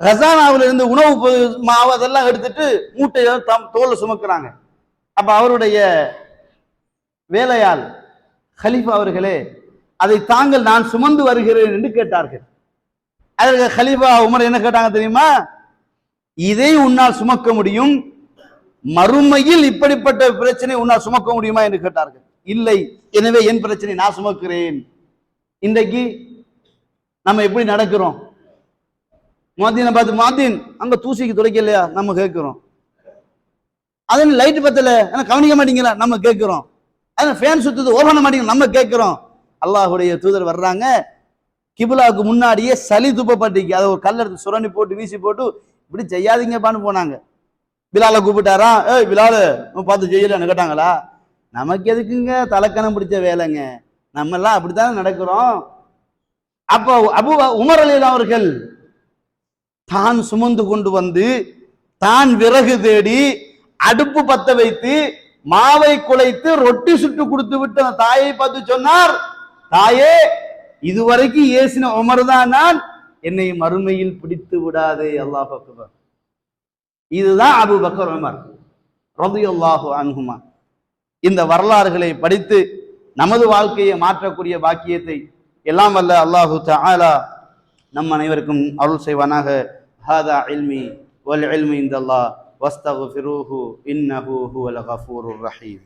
ரசானாவில் இருந்து உணவு மாவு அதெல்லாம் எடுத்துட்டு மூட்டையை தோல்ல சுமக்கிறாங்க. அப்ப அவருடைய வேலையால், கலீஃபா அவர்களே அதை தாங்கள் நான் சுமந்து வருகிறேன் என்று கேட்டார்கள். அதற்கு கலீஃபா உமர் என்ன கேட்டாங்க தெரியுமா? இதை உன்னால் சுமக்க முடியும், மறுமையில் இப்படிப்பட்ட பிரச்சனை உன்னால் சுமக்க முடியுமா என்று கேட்டார்கள். இல்லை, எனவே என் பிரச்சனை நான் சுமக்கிறேன். இன்றைக்கு நம்ம எப்படி நடக்கிறோம்? முஅத்தினை பார்த்து, முஅத்தின் அங்க தூசிக்கு துடைக்கலையா நம்ம கேட்கிறோம். அதன் லைட் பத்தல கவனிக்க மாட்டீங்களா நம்ம கேட்கிறோம். அதன் ஃபேன் சுத்துது ஓபன் பண்ண மாட்டீங்க நம்ம கேட்கிறோம். அல்லாஹுடைய தூதர் வர்றாங்க, கிபிலாவுக்கு முன்னாடியே சளி துப்பப்பட்டிக்கு அதை ஒரு கல்ல எடுத்து சுரணி போட்டு வீசி போட்டு இப்படி செய்யாதீங்கப்பான்னு போனாங்க. பிலால கூப்பிட்டாரா, பிலால பார்த்து செய்யலன்னு கேட்டாங்களா? நமக்கு எதுக்குங்க தலக்கணம் பிடிச்ச வேலைங்க, நம்ம எல்லாம் அப்படித்தானே நடக்கிறோம். அப்போ உமர் ரலியல்லாஹு அவர்கள் தான் சுமந்து கொண்டு வந்து தான் விறகு தேடி அடுப்பு பத்த வைத்து மாவை குலைத்து ரொட்டி சுட்டு கொடுத்து விட்டு அந்த தாயை பார்த்து சொன்னார், தாயே இதுவரைக்கும் ஏசின உமர் தான் நான், என்னை மறுமையில் பிடித்து விடாதே. அல்லாஹ் அக்பர். இதுதான் அபூ பக்கர் உமர் ரலியல்லாஹு அன்ஹுமா. இந்த வரலாறுகளை படித்து நமது வாழ்க்கையை மாற்றக்கூடிய பாக்கியத்தை எல்லாம் வல்ல அல்லாஹு தஆலா நம் அனைவருக்கும் அருள் செய்வானாக. ஹாதா இல்மி வல் இல்மு இன்தல்லாஹ் வஸ்தக்ஃபிரூஹு இன்னஹு ஹுவல் கஃபூருர் ரஹீம்.